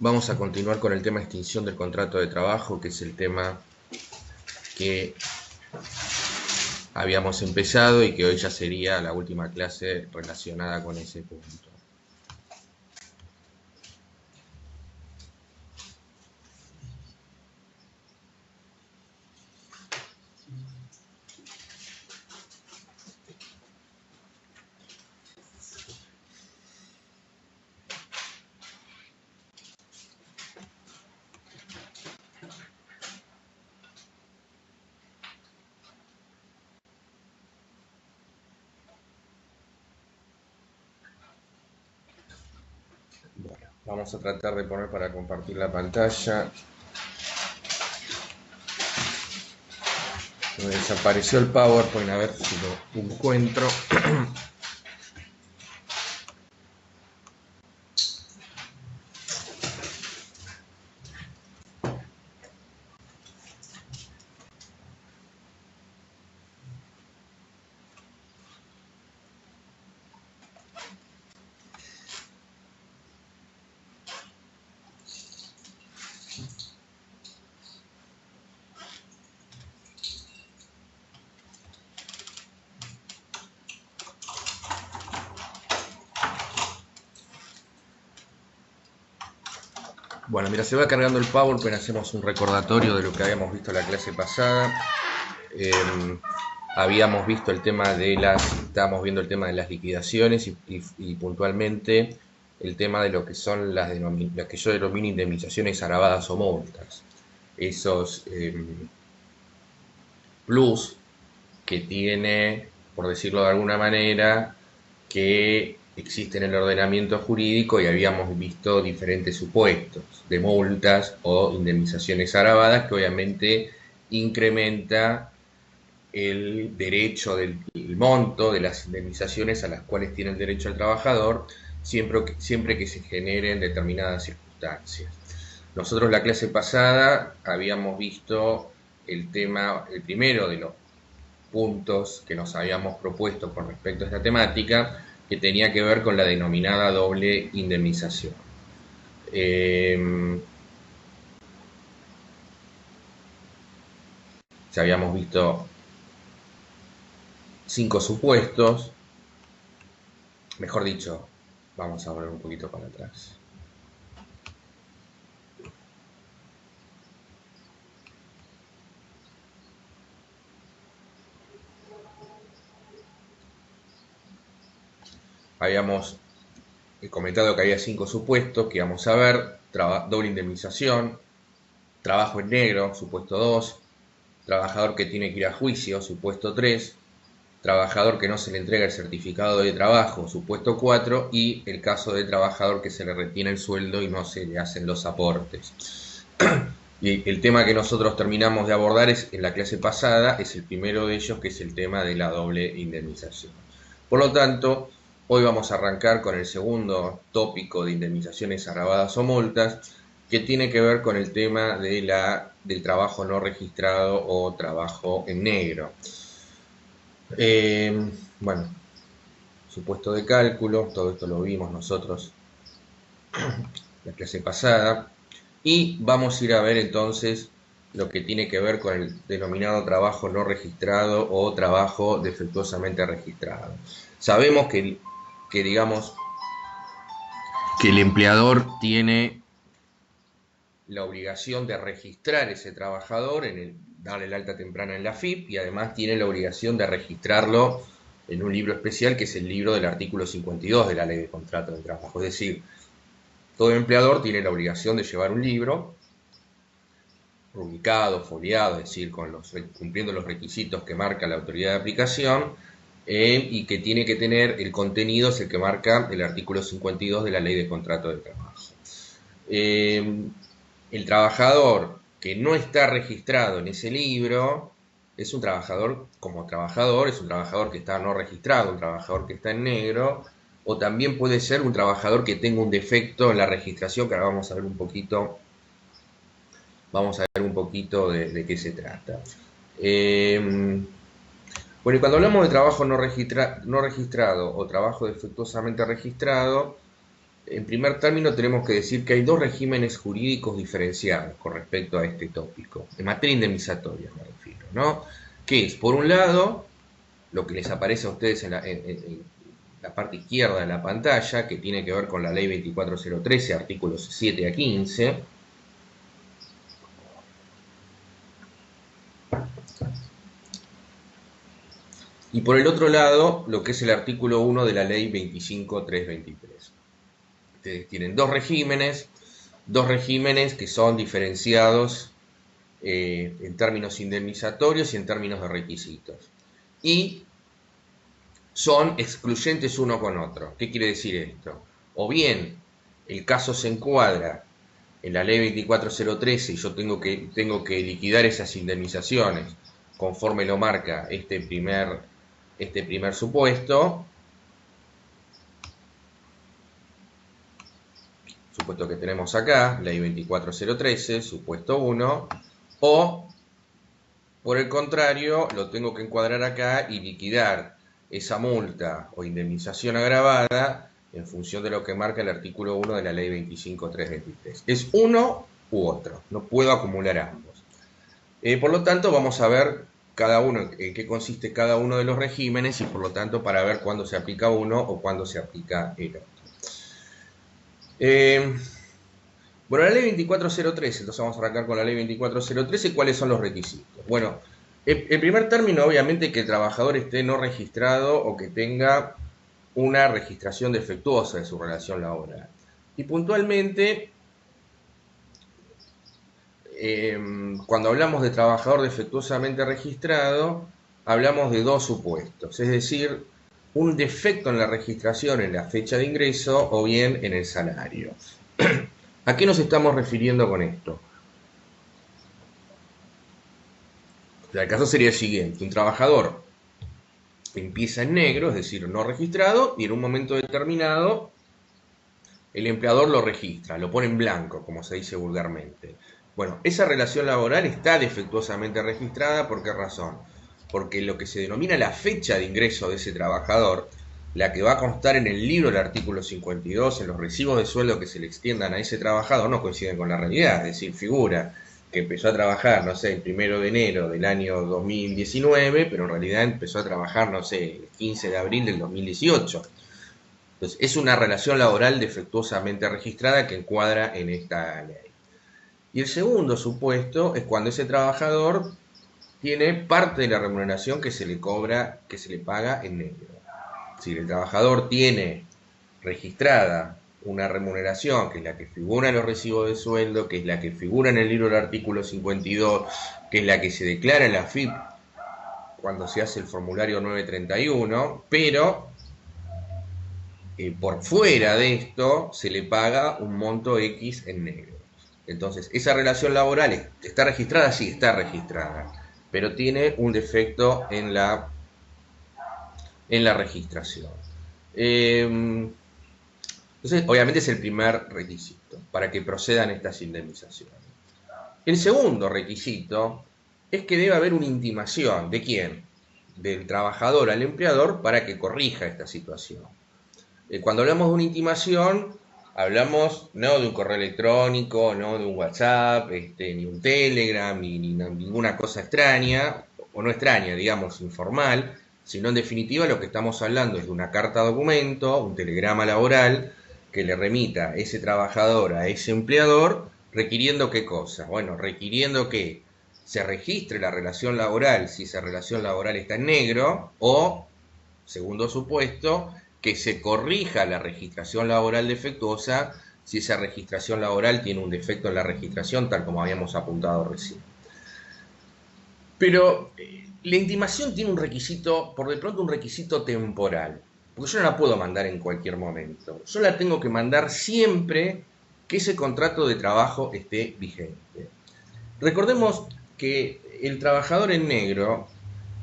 Vamos a continuar con el tema extinción del contrato de trabajo, que es el tema que habíamos empezado y que hoy ya sería la última clase relacionada con ese punto. Bueno, vamos a tratar de poner para compartir la pantalla. Me desapareció el PowerPoint, a ver si lo encuentro. Bueno, mira, se va cargando el PowerPoint, hacemos un recordatorio de lo que habíamos visto en la clase pasada. Habíamos visto el tema de estábamos viendo el tema de las liquidaciones y puntualmente el tema de lo que son las que yo denomino indemnizaciones agravadas o multas. Esos plus que tiene, por decirlo de alguna manera, que existe en el ordenamiento jurídico y habíamos visto diferentes supuestos de multas o indemnizaciones agravadas que obviamente incrementa el derecho del monto de las indemnizaciones a las cuales tiene el derecho el trabajador siempre que se generen determinadas circunstancias. Nosotros la clase pasada habíamos visto el primero de los puntos que nos habíamos propuesto con respecto a esta temática, que tenía que ver con la denominada doble indemnización. Ya habíamos visto 5 supuestos, mejor dicho, vamos a volver un poquito para atrás. Habíamos comentado que había 5 supuestos que íbamos a ver: doble indemnización, trabajo en negro, supuesto 2, trabajador que tiene que ir a juicio, supuesto 3, trabajador que no se le entrega el certificado de trabajo, supuesto 4, y el caso del trabajador que se le retiene el sueldo y no se le hacen los aportes. Y el tema que nosotros terminamos de abordar en la clase pasada es el primero de ellos, que es el tema de la doble indemnización. Por lo tanto, hoy vamos a arrancar con el segundo tópico de indemnizaciones agravadas o multas, que tiene que ver con el tema del trabajo no registrado o trabajo en negro. Bueno, supuesto de cálculo, todo esto lo vimos nosotros la clase pasada, y vamos a ir a ver entonces lo que tiene que ver con el denominado trabajo no registrado o trabajo defectuosamente registrado. Sabemos digamos que el empleador tiene la obligación de registrar ese trabajador, darle el alta temprana en la AFIP, y además tiene la obligación de registrarlo en un libro especial, que es el libro del artículo 52 de la Ley de Contrato de Trabajo. Es decir, todo empleador tiene la obligación de llevar un libro rubricado, foliado, es decir, cumpliendo los requisitos que marca la autoridad de aplicación, y que tiene que tener el contenido, es el que marca el artículo 52 de la Ley de Contrato de Trabajo. El trabajador que no está registrado en ese libro es un trabajador como trabajador, es un trabajador que está no registrado, un trabajador que está en negro, o también puede ser un trabajador que tenga un defecto en la registración, que ahora vamos a ver un poquito de qué se trata. Bueno, y cuando hablamos de trabajo no registrado o trabajo defectuosamente registrado, En primer término tenemos que decir que hay dos regímenes jurídicos diferenciados con respecto a este tópico, en materia indemnizatoria me refiero, ¿no? Que es, por un lado, lo que les aparece a ustedes en la parte izquierda de la pantalla, que tiene que ver con la ley 24013, artículos 7 a 15, y por el otro lado, lo que es el artículo 1 de la ley 25323. Ustedes tienen dos regímenes que son diferenciados en términos indemnizatorios y en términos de requisitos. Y son excluyentes uno con otro. ¿Qué quiere decir esto? O bien el caso se encuadra en la ley 24013 y yo tengo que liquidar esas indemnizaciones conforme lo marca este primer supuesto que tenemos acá, ley 24013, supuesto 1, o por el contrario, lo tengo que encuadrar acá y liquidar esa multa o indemnización agravada en función de lo que marca el artículo 1 de la ley 25323. Es uno u otro, no puedo acumular ambos. Por lo tanto, vamos a ver cada uno en qué consiste cada uno de los regímenes y por lo tanto para ver cuándo se aplica uno o cuándo se aplica el otro. Bueno, la ley 24013, entonces vamos a arrancar con la ley 24013. ¿Cuáles son los requisitos? Bueno, el primer término, obviamente, que el trabajador esté no registrado o que tenga una registración defectuosa de su relación laboral. Y puntualmente, cuando hablamos de trabajador defectuosamente registrado, hablamos de dos supuestos, es decir, un defecto en la registración en la fecha de ingreso o bien en el salario. ¿A qué nos estamos refiriendo con esto? El caso sería el siguiente: un trabajador empieza en negro, es decir, no registrado, y en un momento determinado el empleador lo registra, lo pone en blanco, como se dice vulgarmente. Bueno, esa relación laboral está defectuosamente registrada. ¿Por qué razón? Porque lo que se denomina la fecha de ingreso de ese trabajador, la que va a constar en el libro del artículo 52, en los recibos de sueldo que se le extiendan a ese trabajador, no coinciden con la realidad. Es decir, figura que empezó a trabajar, no sé, el 1 de enero del año 2019, pero en realidad empezó a trabajar, no sé, el 15 de abril del 2018. Entonces, es una relación laboral defectuosamente registrada que encuadra en esta ley. Y el segundo supuesto es cuando ese trabajador tiene parte de la remuneración que se le cobra, que se le paga en negro. Si el trabajador tiene registrada una remuneración, que es la que figura en los recibos de sueldo, que es la que figura en el libro del artículo 52, que es la que se declara en la AFIP cuando se hace el formulario 931, pero por fuera de esto se le paga un monto X en negro. Entonces, esa relación laboral está registrada, sí, está registrada, pero tiene un defecto en la registración. Entonces, obviamente es el primer requisito para que procedan estas indemnizaciones. El segundo requisito es que debe haber una intimación. ¿De quién? Del trabajador al empleador para que corrija esta situación. Cuando hablamos de una intimación, hablamos no de un correo electrónico, no de un WhatsApp, ni un Telegram, ni ninguna cosa extraña, o no extraña, digamos, informal, sino en definitiva lo que estamos hablando es de una carta documento, un telegrama laboral, que le remita ese trabajador a ese empleador, requiriendo ¿qué cosa? Bueno, requiriendo que se registre la relación laboral si esa relación laboral está en negro, o, segundo supuesto, que se corrija la registración laboral defectuosa si esa registración laboral tiene un defecto en la registración, tal como habíamos apuntado recién. Pero la intimación tiene un requisito, por de pronto un requisito temporal, porque yo no la puedo mandar en cualquier momento. Yo la tengo que mandar siempre que ese contrato de trabajo esté vigente. Recordemos que el trabajador en negro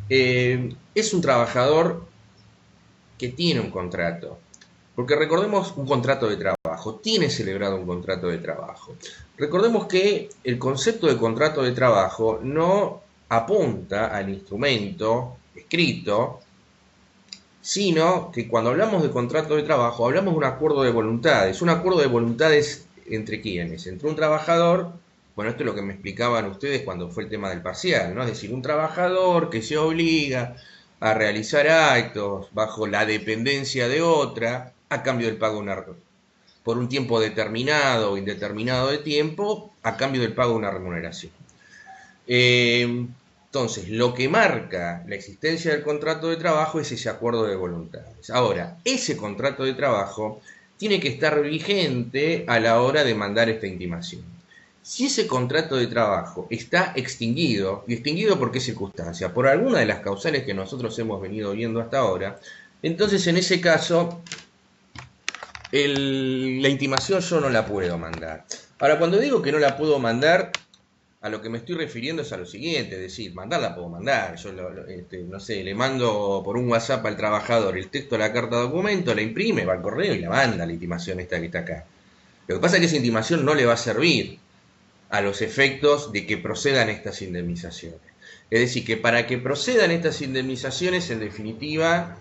es un trabajador que tiene un contrato. Porque recordemos un contrato de trabajo, tiene celebrado un contrato de trabajo. Recordemos que el concepto de contrato de trabajo no apunta al instrumento escrito sino que cuando hablamos de contrato de trabajo hablamos de un acuerdo de voluntades. ¿Un acuerdo de voluntades entre quiénes? Entre un trabajador, bueno, esto es lo que me explicaban ustedes cuando fue el tema del parcial, ¿no? Es decir, un trabajador que se obliga a realizar actos bajo la dependencia de otra a cambio del pago de una, por un tiempo determinado o indeterminado de tiempo, a cambio del pago de una remuneración. Entonces, lo que marca la existencia del contrato de trabajo es ese acuerdo de voluntades. Ahora, ese contrato de trabajo tiene que estar vigente a la hora de mandar esta intimación. Si ese contrato de trabajo está extinguido, ¿y extinguido por qué circunstancia? Por alguna de las causales que nosotros hemos venido viendo hasta ahora, entonces en ese caso la intimación yo no la puedo mandar. Ahora, cuando digo que no la puedo mandar, a lo que me estoy refiriendo es a lo siguiente, es decir, mandarla puedo mandar, yo no sé, le mando por un WhatsApp al trabajador el texto de la carta de documento, la imprime, va al correo y la manda la intimación esta que está acá. Lo que pasa es que esa intimación no le va a servir a los efectos de que procedan estas indemnizaciones. Es decir, que para que procedan estas indemnizaciones, en definitiva,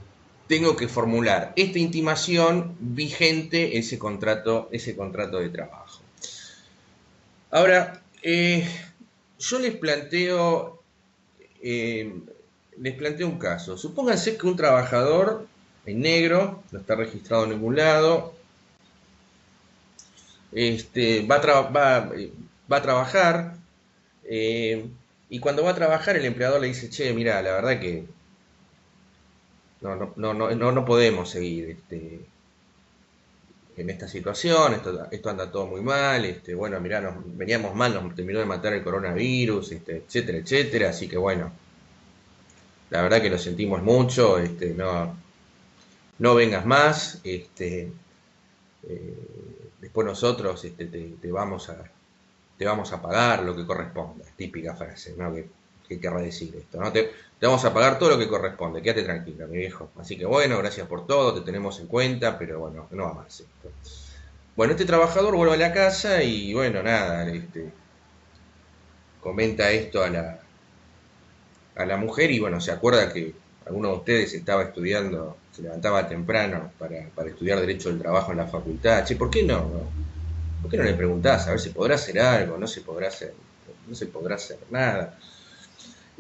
tengo que formular esta intimación vigente ese contrato de trabajo. Ahora, yo les planteo un caso. Supónganse que un trabajador en negro, no está registrado en ningún lado, va a trabajar, y cuando va a trabajar el empleador le dice, che, mira, la verdad que no podemos seguir en esta situación, esto anda todo muy mal, bueno, mirá, veníamos mal, nos terminó de matar el coronavirus, etcétera, etcétera, así que bueno, la verdad que lo sentimos mucho, no vengas más, después nosotros te vamos a pagar lo que corresponda, típica frase, ¿no? Que querrá decir esto, ¿no? Te vamos a pagar todo lo que corresponde, quédate tranquilo, mi viejo. Así que bueno, gracias por todo, te tenemos en cuenta, pero bueno, no va más esto. Bueno, este trabajador vuelve a la casa y bueno, nada, comenta esto a la mujer y bueno, se acuerda que alguno de ustedes estaba estudiando, se levantaba temprano para estudiar Derecho del Trabajo en la facultad. Che, ¿por qué no? ¿Por qué no le preguntás a ver si podrá hacer algo? No se podrá hacer nada.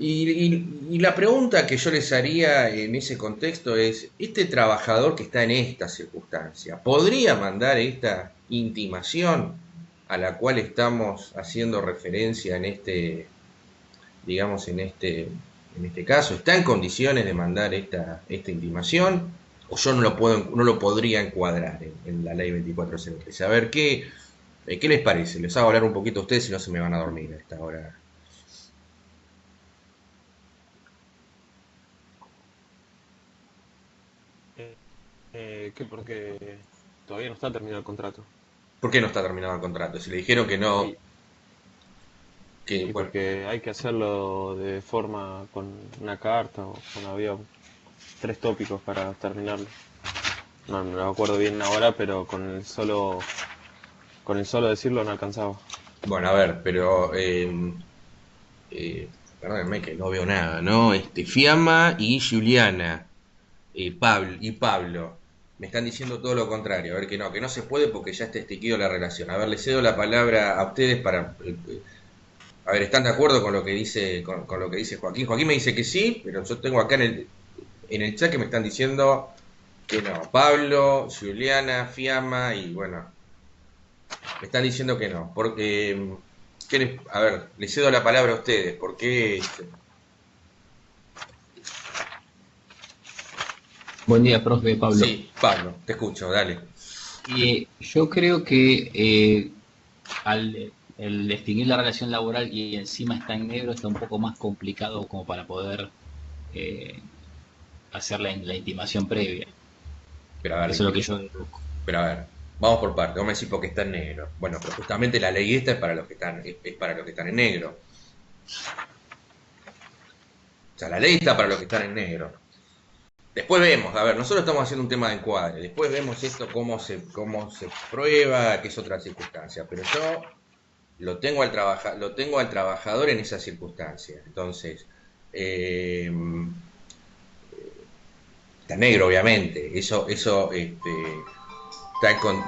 Y la pregunta que yo les haría en ese contexto es, ¿este trabajador que está en esta circunstancia podría mandar esta intimación a la cual estamos haciendo referencia en digamos, en este caso? ¿Está en condiciones de mandar esta intimación? ¿O yo no lo podría encuadrar en la ley 2403? A ver, ¿qué les parece? Les hago hablar un poquito a ustedes si no se me van a dormir a esta hora. ¿Qué? Porque todavía no está terminado el contrato. ¿Por qué no está terminado el contrato? Si le dijeron que no, Y, que y bueno, porque hay que hacerlo de forma con una carta o con había tres tópicos para terminarlo. No me acuerdo bien ahora, pero con el solo decirlo no alcanzaba. bueno, a ver, pero perdónenme que no veo nada, ¿no? Fiamma y Juliana, Pablo, me están diciendo todo lo contrario, a ver que no se puede porque ya está extinguido la relación. A ver, les cedo la palabra a ustedes para, a ver, ¿están de acuerdo con lo que dice, con lo que dice Joaquín? Joaquín me dice que sí, pero yo tengo acá en el chat que me están diciendo que no. Pablo, Juliana, Fiamma y bueno, me están diciendo que no. Porque, a ver, les cedo la palabra a ustedes. ¿Por qué? Buen día, profe Pablo. Sí, Pablo, te escucho, dale. Yo creo que al el extinguir la relación laboral y encima está en negro está un poco más complicado como para poder eh, hacer la intimación previa. Pero a ver, Eso es lo que yo deduzco. pero a ver, vamos por parte. Vamos a decir porque está en negro. Bueno, pero justamente la ley esta es para los que están, es para los que están en negro. O sea, la ley está para los que están en negro. Después vemos, a ver, nosotros estamos haciendo un tema de encuadre, después vemos esto cómo se prueba, que es otra circunstancia, pero yo lo tengo al trabajador en esa circunstancia. Entonces, eh, está en negro, obviamente. Eso está con...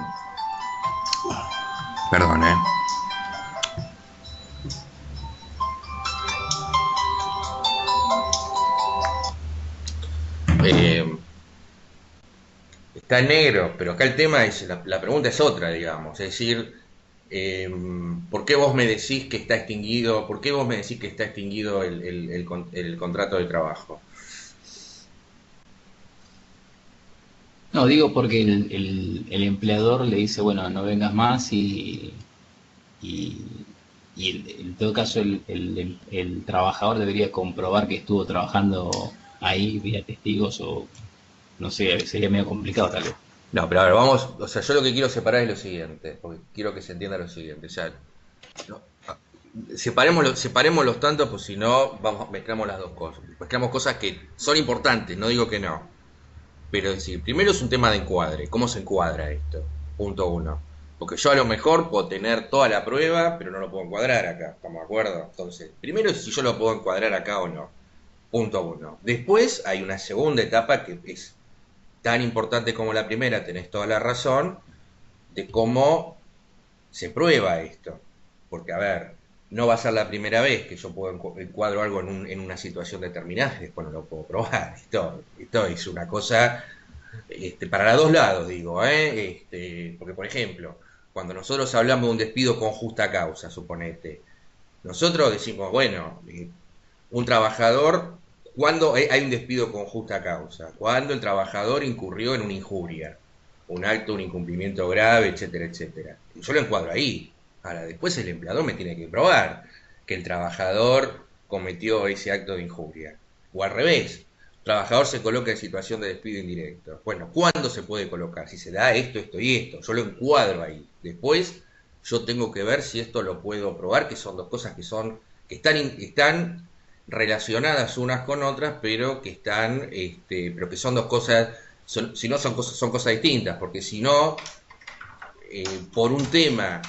Perdón, está en negro, pero acá el tema es, la pregunta es otra, digamos, es decir, ¿por qué vos me decís que está extinguido, por qué vos me decís que está extinguido el contrato de trabajo? No, digo porque el empleador le dice, bueno, no vengas más y, en todo caso el trabajador debería comprobar que estuvo trabajando ahí vía testigos o no sé, sería medio complicado tal vez. No, pero a ver, vamos, o sea, yo lo que quiero separar es lo siguiente, porque quiero que se entienda lo siguiente, o sea, no, separemos los tantos, pues si no, mezclamos las dos cosas, mezclamos cosas que son importantes, no digo que no, pero es decir, primero es un tema de encuadre, ¿cómo se encuadra esto? Punto uno, porque yo a lo mejor puedo tener toda la prueba, pero no lo puedo encuadrar acá, ¿estamos de acuerdo? Entonces, primero es si yo lo puedo encuadrar acá o no, punto uno. Después hay una segunda etapa que es tan importante como la primera, tenés toda la razón, de cómo se prueba esto. Porque, a ver, no va a ser la primera vez que yo puedo encuadro algo en una situación determinada y después no lo puedo probar. Esto es una cosa para los dos lados, digo, porque, por ejemplo, cuando nosotros hablamos de un despido con justa causa, suponete, nosotros decimos, bueno, un trabajador, cuando hay un despido con justa causa, cuando el trabajador incurrió en una injuria, un acto, un incumplimiento grave, etcétera, etcétera. Y yo lo encuadro ahí. Ahora, después el empleador me tiene que probar que el trabajador cometió ese acto de injuria. O al revés, el trabajador se coloca en situación de despido indirecto. Bueno, ¿cuándo se puede colocar? Si se da esto, esto y esto. Yo lo encuadro ahí. Después yo tengo que ver si esto lo puedo probar, que son dos cosas que están relacionadas unas con otras, pero que pero que son dos cosas, si no son cosas distintas, porque si no, por un tema,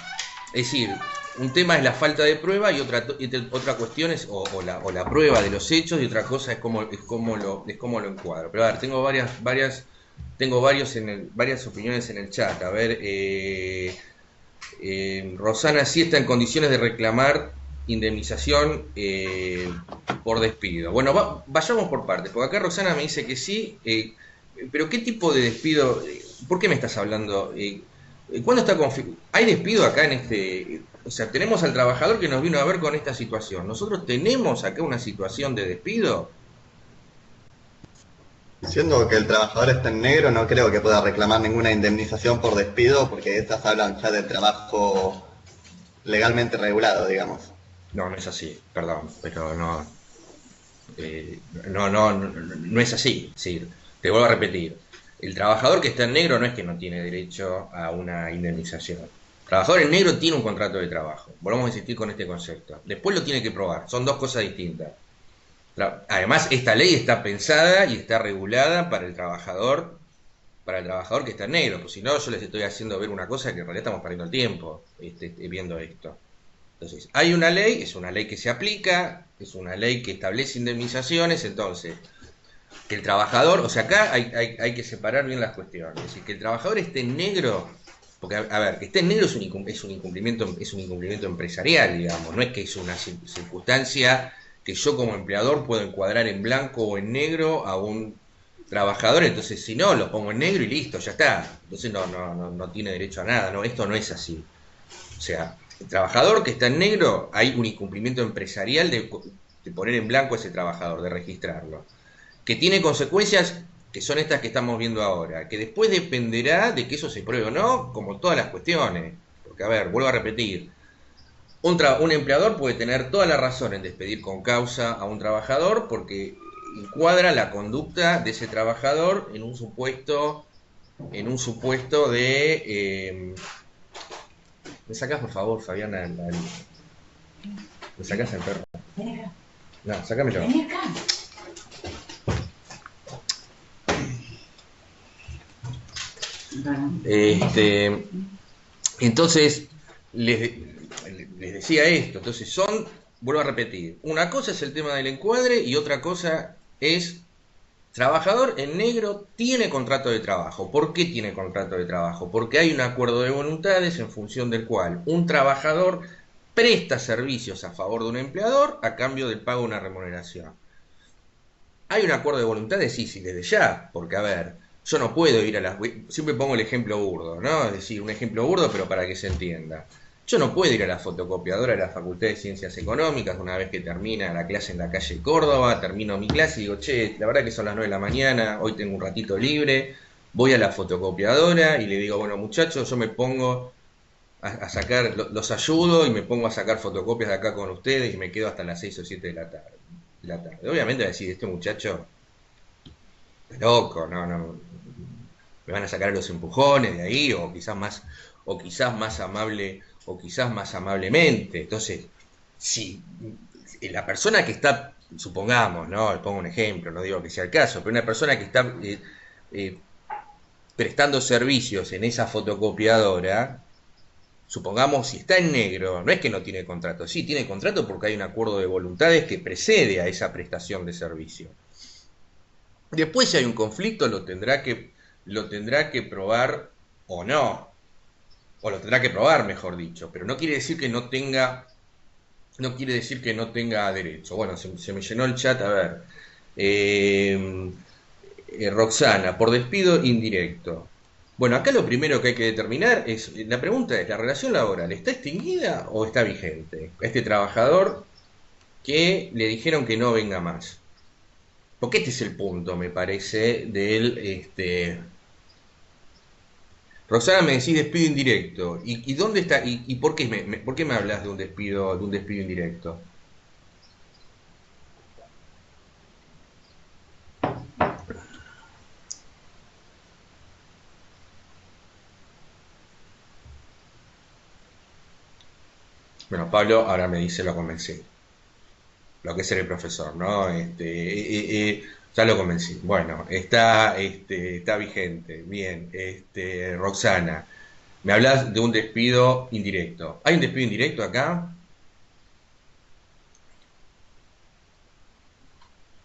es decir, un tema es la falta de prueba y otra cuestión es o la prueba de los hechos y otra cosa es cómo lo encuadro. Pero a ver, tengo varias opiniones en el chat. A ver, Rosana sí está en condiciones de reclamar indemnización por despido. Bueno, vayamos por partes, porque acá Rosana me dice que sí, pero ¿qué tipo de despido? ¿Por qué me estás hablando? ¿Cuándo está ¿Hay despido acá en este? O sea, tenemos al trabajador que nos vino a ver con esta situación. ¿Nosotros tenemos acá una situación de despido? Siendo que el trabajador está en negro, no creo que pueda reclamar ninguna indemnización por despido, porque estas hablan ya de trabajo legalmente regulado, digamos. No, no es así, perdón, pero no, no es así. Es decir, te vuelvo a repetir, el trabajador que está en negro no es que no tiene derecho a una indemnización. El trabajador en negro tiene un contrato de trabajo. Volvamos a insistir con este concepto. Después lo tiene que probar, son dos cosas distintas. Además, esta ley está pensada y está regulada para el trabajador que está en negro, pues si no, yo les estoy haciendo ver una cosa que en realidad estamos perdiendo el tiempo viendo esto. Entonces, hay una ley, es una ley que se aplica, es una ley que establece indemnizaciones, entonces, que el trabajador, o sea, acá hay que separar bien las cuestiones, es decir, que el trabajador esté en negro, porque, a ver, que esté en negro es un incumplimiento empresarial, digamos, no es que es una circunstancia que yo como empleador puedo encuadrar en blanco o en negro a un trabajador, entonces si no, lo pongo en negro y listo, ya está, entonces no tiene derecho a nada, no, esto no es así. O sea, el trabajador que está en negro, hay un incumplimiento empresarial de poner en blanco a ese trabajador, de registrarlo, que tiene consecuencias que son estas que estamos viendo ahora, que después dependerá de que eso se pruebe o no, como todas las cuestiones, porque a ver, vuelvo a repetir, un empleador puede tener toda la razón en despedir con causa a un trabajador porque encuadra la conducta de ese trabajador en un supuesto de ¿me sacás por favor, Fabiana? ¿Me sacás el perro? No, sácamelo. Entonces les decía esto, entonces vuelvo a repetir, una cosa es el tema del encuadre y otra cosa es Trabajador en negro tiene contrato de trabajo. ¿Por qué tiene contrato de trabajo? Porque hay un acuerdo de voluntades en función del cual un trabajador presta servicios a favor de un empleador a cambio del pago de una remuneración. ¿Hay un acuerdo de voluntades? Sí, desde ya. Porque, a ver, yo no puedo ir a las... Siempre pongo el ejemplo burdo, ¿no? Es decir, un ejemplo burdo, pero para que se entienda. Yo no puedo ir a la fotocopiadora de la Facultad de Ciencias Económicas una vez que termina la clase en la calle Córdoba, termino mi clase y digo, che, la verdad que son las 9 de la mañana, hoy tengo un ratito libre, voy a la fotocopiadora y le digo, bueno muchachos, yo me pongo a sacar, los ayudo y me pongo a sacar fotocopias de acá con ustedes y me quedo hasta las 6 o 7 de la tarde. Obviamente va a decir, este muchacho es loco, no, me van a sacar los empujones de ahí, o quizás más amable, o quizás más amablemente. Entonces, si la persona que está, supongamos, ¿no? Le pongo un ejemplo, no digo que sea el caso, pero una persona que está eh, prestando servicios en esa fotocopiadora, supongamos, si está en negro, no es que no tiene contrato, sí tiene contrato porque hay un acuerdo de voluntades que precede a esa prestación de servicio. Después, si hay un conflicto, lo tendrá que probar o no, o lo tendrá que probar, mejor dicho, pero no quiere decir que no tenga derecho. Bueno, se me llenó el chat, a ver. Roxana, por despido indirecto. Bueno, acá lo primero que hay que determinar es, la pregunta es, ¿la relación laboral está extinguida o está vigente? A este trabajador que le dijeron que no venga más. Porque este es el punto, me parece, Roxana, me decís despido indirecto. ¿Y dónde está? ¿Y por qué me hablas de un despido indirecto? Bueno, Pablo ahora me dice lo convencí. Lo que es ser el profesor, ¿no? Ya lo convencí. Bueno, está vigente. Bien. Roxana, me hablas de un despido indirecto. ¿Hay un despido indirecto acá?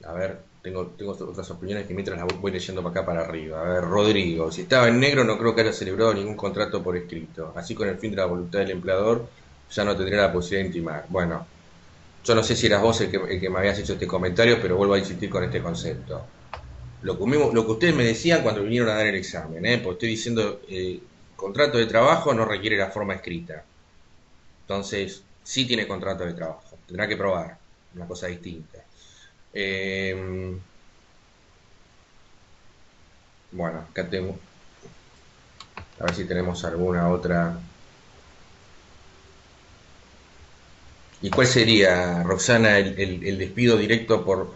A ver, tengo otras opiniones que mientras las voy leyendo para acá para arriba. A ver, Rodrigo, si estaba en negro no creo que haya celebrado ningún contrato por escrito. Así con el fin de la voluntad del empleador ya no tendría la posibilidad de intimar. Bueno, yo no sé si eras vos el que me habías hecho este comentario, pero vuelvo a insistir con este concepto. Lo que ustedes me decían cuando vinieron a dar el examen, porque estoy diciendo, contrato de trabajo no requiere la forma escrita. Entonces, sí tiene contrato de trabajo. Tendrá que probar, una cosa distinta. Bueno, acá tengo. A ver si tenemos alguna otra. ¿Y cuál sería, Roxana, el despido directo por...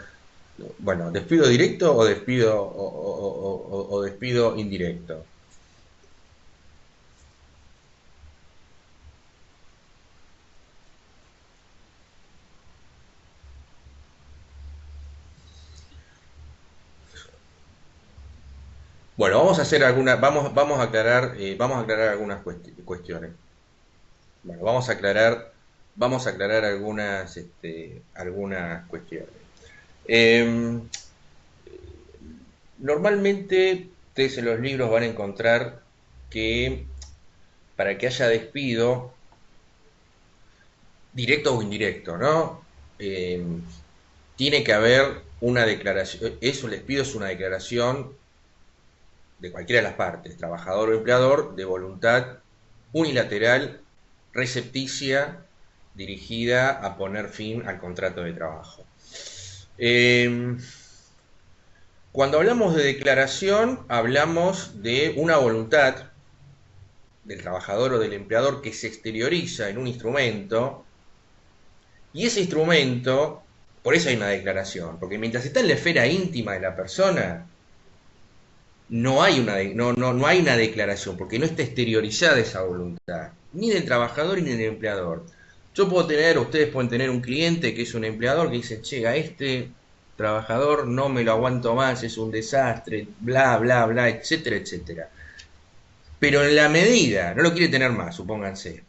Bueno, despido directo o despido indirecto? Bueno, vamos a hacer vamos a aclarar algunas cuestiones. Bueno, vamos a aclarar algunas cuestiones. Normalmente ustedes en los libros van a encontrar que para que haya despido, directo o indirecto, ¿no? Tiene que haber una declaración, el despido es una declaración de cualquiera de las partes, trabajador o empleador, de voluntad unilateral, recepticia, dirigida a poner fin al contrato de trabajo. Cuando hablamos de declaración, hablamos de una voluntad del trabajador o del empleador que se exterioriza en un instrumento, y ese instrumento, por eso hay una declaración, porque mientras está en la esfera íntima de la persona, no hay una declaración, porque no está exteriorizada esa voluntad, ni del trabajador ni del empleador. Ustedes pueden tener un cliente que es un empleador que dice, che, a este trabajador no me lo aguanto más, es un desastre, bla, bla, bla, etcétera, etcétera. Pero en la medida, no lo quiere tener más, supónganse,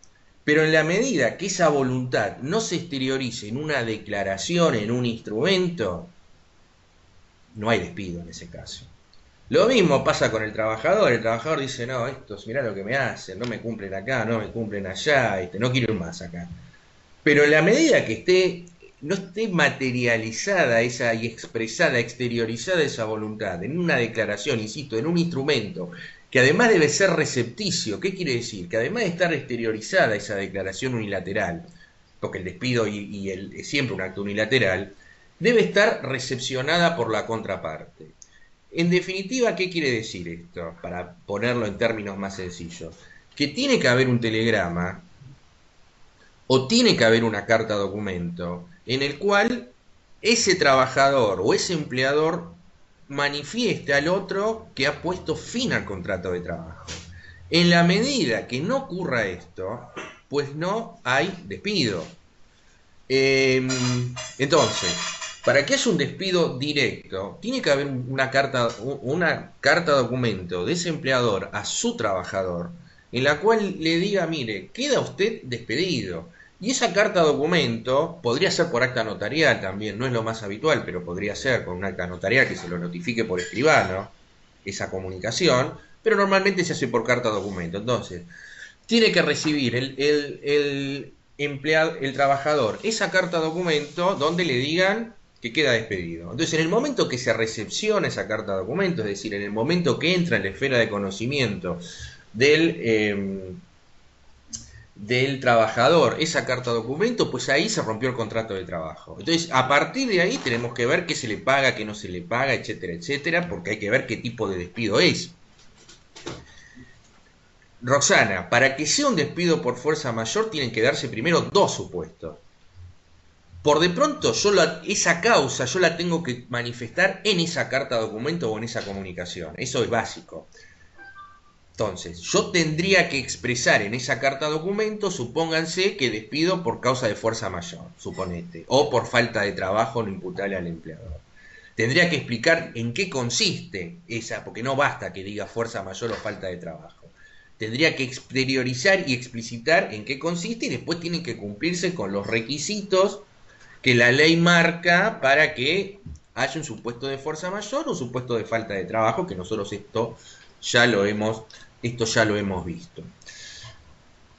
pero en la medida que esa voluntad no se exteriorice en una declaración, en un instrumento, no hay despido en ese caso. Lo mismo pasa con el trabajador dice, no, estos, mirá lo que me hacen, no me cumplen acá, no me cumplen allá, no quiero ir más acá. Pero en la medida que no esté materializada esa y expresada, exteriorizada esa voluntad en una declaración, insisto, en un instrumento, que además debe ser recepticio, ¿qué quiere decir? Que además de estar exteriorizada esa declaración unilateral, porque el despido es siempre un acto unilateral, debe estar recepcionada por la contraparte. En definitiva, ¿qué quiere decir esto? Para ponerlo en términos más sencillos. Que tiene que haber un telegrama o tiene que haber una carta documento en el cual ese trabajador o ese empleador manifieste al otro que ha puesto fin al contrato de trabajo. En la medida que no ocurra esto, pues no hay despido. Entonces, para que haya un despido directo, tiene que haber una carta documento de ese empleador a su trabajador, en la cual le diga, mire, queda usted despedido. Y esa carta documento podría ser por acta notarial también, no es lo más habitual, pero podría ser con un acta notarial que se lo notifique por escribano, esa comunicación, pero normalmente se hace por carta documento. Entonces, tiene que recibir el trabajador esa carta documento donde le digan que queda despedido. Entonces, en el momento que se recepciona esa carta documento, es decir, en el momento que entra en la esfera de conocimiento del trabajador esa carta documento, pues ahí se rompió el contrato de trabajo. Entonces, a partir de ahí tenemos que ver qué se le paga, qué no se le paga, etcétera, etcétera, porque hay que ver qué tipo de despido es. Roxana, para que sea un despido por fuerza mayor tienen que darse primero dos supuestos. Por de pronto, esa causa yo la tengo que manifestar en esa carta documento o en esa comunicación. Eso es básico. Entonces, yo tendría que expresar en esa carta documento, supónganse que despido por causa de fuerza mayor, suponete, o por falta de trabajo no imputable al empleador. Tendría que explicar en qué consiste esa, porque no basta que diga fuerza mayor o falta de trabajo. Tendría que exteriorizar y explicitar en qué consiste y después tienen que cumplirse con los requisitos que la ley marca para que haya un supuesto de fuerza mayor o un supuesto de falta de trabajo, que nosotros esto ya lo hemos visto.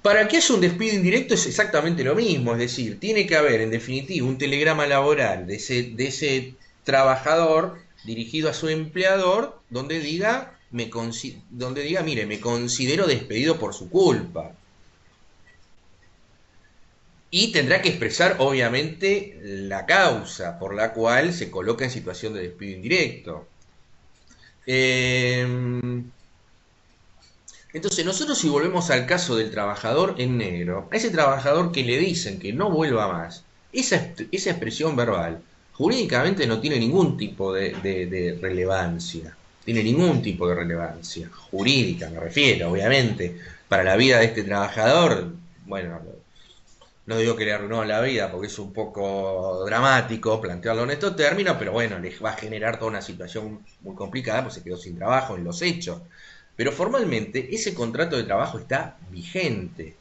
Para que haya un despido indirecto es exactamente lo mismo, es decir, tiene que haber en definitiva un telegrama laboral de ese trabajador dirigido a su empleador donde diga, mire, me considero despedido por su culpa. Y tendrá que expresar, obviamente, la causa por la cual se coloca en situación de despido indirecto. Entonces, nosotros si volvemos al caso del trabajador en negro, a ese trabajador que le dicen que no vuelva más, esa expresión verbal jurídicamente no tiene ningún tipo de relevancia. Tiene ningún tipo de relevancia jurídica, me refiero, obviamente. Para la vida de este trabajador, bueno, no digo que le arruinó la vida porque es un poco dramático plantearlo en estos términos, pero bueno, les va a generar toda una situación muy complicada, pues se quedó sin trabajo en los hechos. Pero formalmente ese contrato de trabajo está vigente.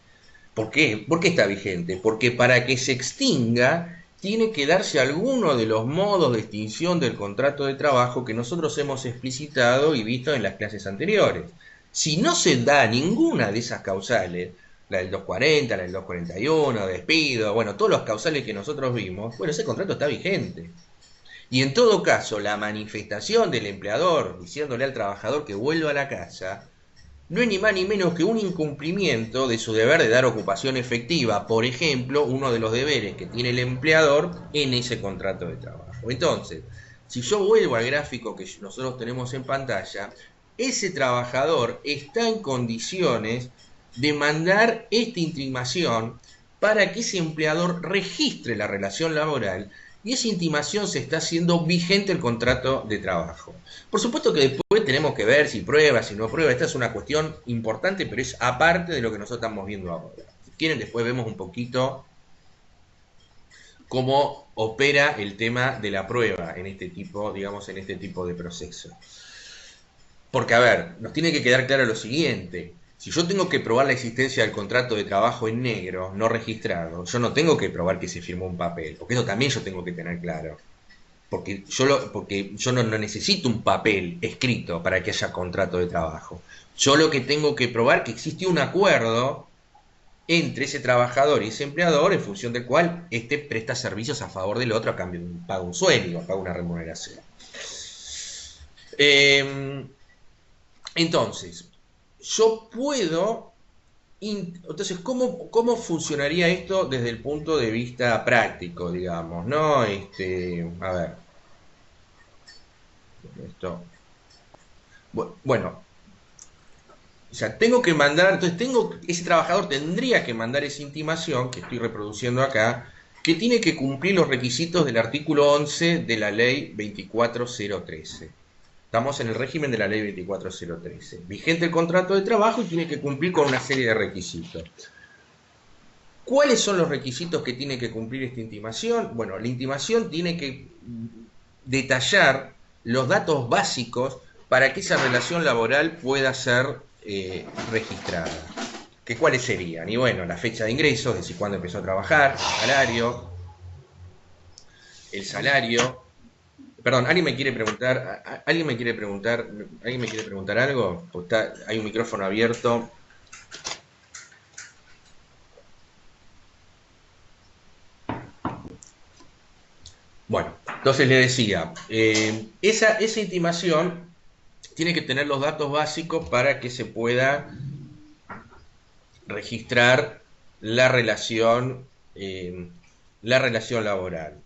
¿Por qué? ¿Por qué está vigente? Porque para que se extinga tiene que darse alguno de los modos de extinción del contrato de trabajo que nosotros hemos explicitado y visto en las clases anteriores. Si no se da ninguna de esas causales, la del 240, la del 241, despido, bueno, todos los causales que nosotros vimos, bueno, ese contrato está vigente. Y en todo caso, la manifestación del empleador diciéndole al trabajador que vuelva a la casa, no es ni más ni menos que un incumplimiento de su deber de dar ocupación efectiva, por ejemplo, uno de los deberes que tiene el empleador en ese contrato de trabajo. Entonces, si yo vuelvo al gráfico que nosotros tenemos en pantalla, ese trabajador está en condiciones de mandar esta intimación para que ese empleador registre la relación laboral y esa intimación se está haciendo vigente el contrato de trabajo. Por supuesto que después tenemos que ver si prueba, si no prueba, esta es una cuestión importante, pero es aparte de lo que nosotros estamos viendo ahora. Si quieren, después vemos un poquito cómo opera el tema de la prueba en este tipo, digamos, en este tipo de proceso. Porque, a ver, nos tiene que quedar claro lo siguiente. Si yo tengo que probar la existencia del contrato de trabajo en negro, no registrado, yo no tengo que probar que se firmó un papel, porque eso también yo tengo que tener claro. porque yo no necesito un papel escrito para que haya contrato de trabajo. Yo lo que tengo que probar es que existe un acuerdo entre ese trabajador y ese empleador en función del cual éste presta servicios a favor del otro a cambio de paga un sueldo, paga una remuneración. Entonces, yo puedo... Entonces, ¿cómo funcionaría esto desde el punto de vista práctico, digamos, ¿no? A ver. Esto. Bueno, o sea, tengo que mandar, entonces ese trabajador tendría que mandar esa intimación, que estoy reproduciendo acá, que tiene que cumplir los requisitos del artículo 11 de la ley 24013. Estamos en el régimen de la ley 24013. Vigente el contrato de trabajo y tiene que cumplir con una serie de requisitos. ¿Cuáles son los requisitos que tiene que cumplir esta intimación? Bueno, la intimación tiene que detallar los datos básicos para que esa relación laboral pueda ser registrada. ¿Cuáles serían? Y bueno, la fecha de ingresos, es decir, cuándo empezó a trabajar, el salario. Perdón, ¿alguien me quiere preguntar algo? Porque hay un micrófono abierto. Bueno, entonces le decía, esa intimación tiene que tener los datos básicos para que se pueda registrar la relación laboral.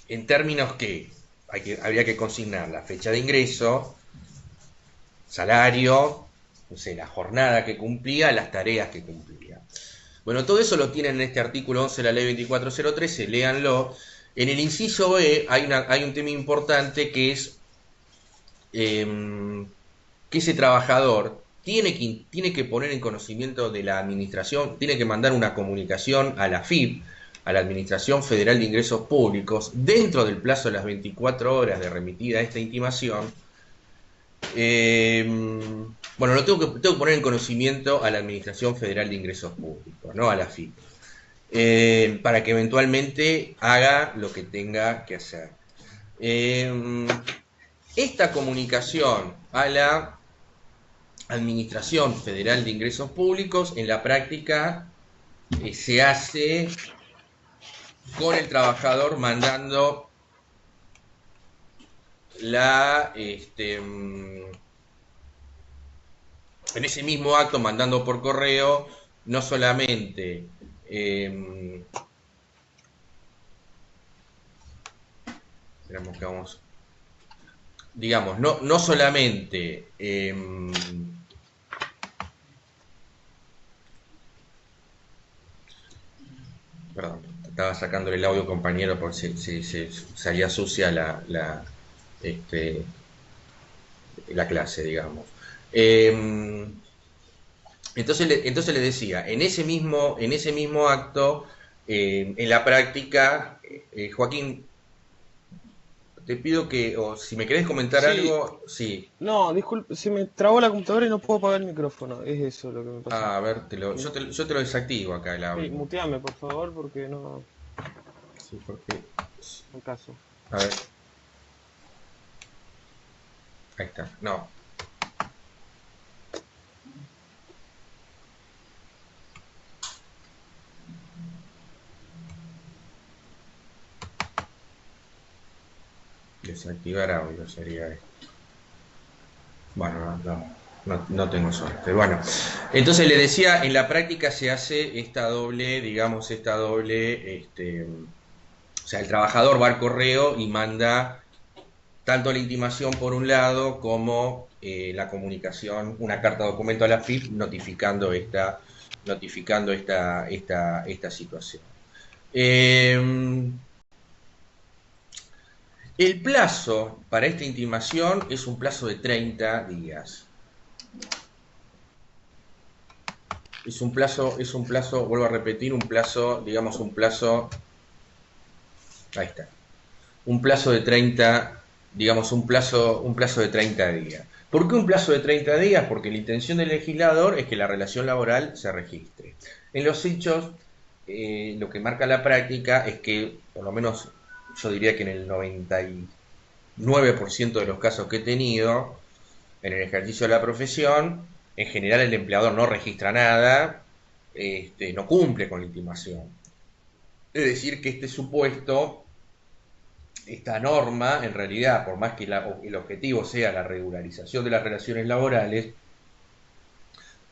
En términos que habría que consignar la fecha de ingreso, salario, no sé, la jornada que cumplía, las tareas que cumplía. Bueno, todo eso lo tienen en este artículo 11 de la ley 24013, léanlo. En el inciso B hay un tema importante que es que ese trabajador tiene que poner en conocimiento de la administración, tiene que mandar una comunicación a la AFIP, a la Administración Federal de Ingresos Públicos, dentro del plazo de las 24 horas de remitida esta intimación. Bueno, lo tengo que poner en conocimiento a la Administración Federal de Ingresos Públicos, no a la AFIP, para que eventualmente haga lo que tenga que hacer. Esta comunicación a la Administración Federal de Ingresos Públicos en la práctica se hace con el trabajador mandando en ese mismo acto, mandando por correo, no solamente esperamos que vamos, digamos, no solamente perdón, estaba sacándole el audio compañero porque se salía sucia la clase, digamos. Entonces le decía, en ese mismo acto, en la práctica, Joaquín, te pido que, o si me querés comentar algo, sí. No, disculpe, se me trabó la computadora y no puedo apagar el micrófono. Es eso lo que me pasa. A ver, yo te lo desactivo acá el audio. Sí, muteame, por favor, porque no... Sí, porque... En caso. A ver. Ahí está, no. Desactivar audio sería esto. Bueno, no tengo suerte. Bueno, entonces le decía, en la práctica se hace esta doble, o sea, el trabajador va al correo y manda tanto la intimación por un lado como la comunicación, una carta documento a la AFIP notificando esta situación. El plazo para esta intimación es un plazo de 30 días. Es un plazo, vuelvo a repetir, ahí está. Un plazo de 30, digamos, un plazo de 30 días. ¿Por qué un plazo de 30 días? Porque la intención del legislador es que la relación laboral se registre. En los hechos, lo que marca la práctica es que, por lo menos yo diría que en el 99% de los casos que he tenido en el ejercicio de la profesión, en general el empleador no registra nada, no cumple con la intimación. Es decir, que este supuesto, esta norma, en realidad, por más que el objetivo sea la regularización de las relaciones laborales,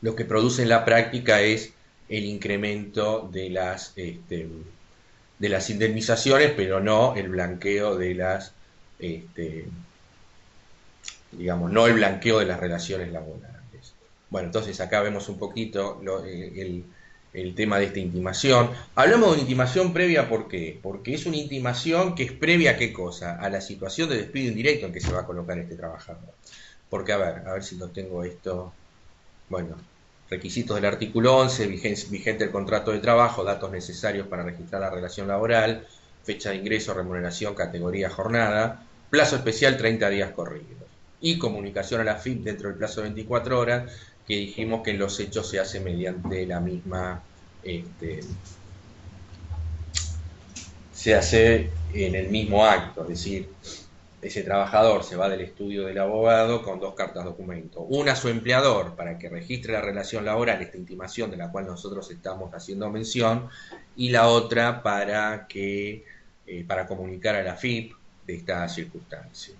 lo que produce en la práctica es el incremento de las indemnizaciones, pero no el blanqueo de las, digamos, no el blanqueo de las relaciones laborales. Bueno, entonces acá vemos un poquito el tema de esta intimación. Hablamos de una intimación previa, ¿por qué? Porque es una intimación que es previa a qué cosa, a la situación de despido indirecto en que se va a colocar este trabajador. Porque, a ver si lo tengo esto. Bueno, requisitos del artículo 11, vigente el contrato de trabajo, datos necesarios para registrar la relación laboral, fecha de ingreso, remuneración, categoría, jornada, plazo especial 30 días corridos. Y comunicación a la FIP dentro del plazo de 24 horas, que dijimos que en los hechos se hace mediante la misma, se hace en el mismo acto, es decir, ese trabajador se va del estudio del abogado con 2 cartas documento. Una a su empleador para que registre la relación laboral, esta intimación de la cual nosotros estamos haciendo mención, y la otra para comunicar a la FIP de esta circunstancia.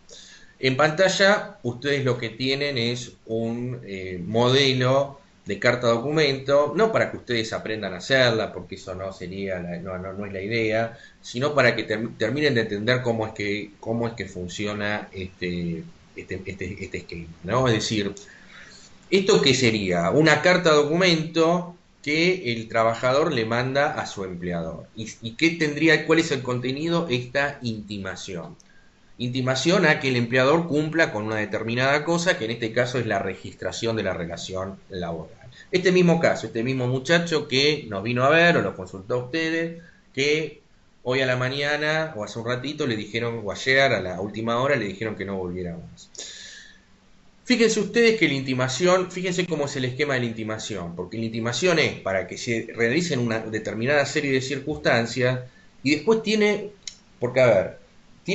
En pantalla ustedes lo que tienen es un modelo de carta documento, no para que ustedes aprendan a hacerla, porque eso no sería no es la idea, sino para que terminen de entender cómo es que funciona este esquema, ¿no? Es decir, ¿esto qué sería? Una carta documento que el trabajador le manda a su empleador. ¿Y cuál es el contenido? Esta intimación. Intimación a que el empleador cumpla con una determinada cosa, que en este caso es la registración de la relación laboral. Este mismo caso, este mismo muchacho que nos vino a ver o los consultó a ustedes, que hoy a la mañana o hace un ratito le dijeron, o ayer a la última hora le dijeron que no volviera más. Fíjense ustedes que la intimación, fíjense cómo es el esquema de la intimación, porque la intimación es para que se realicen una determinada serie de circunstancias y después tiene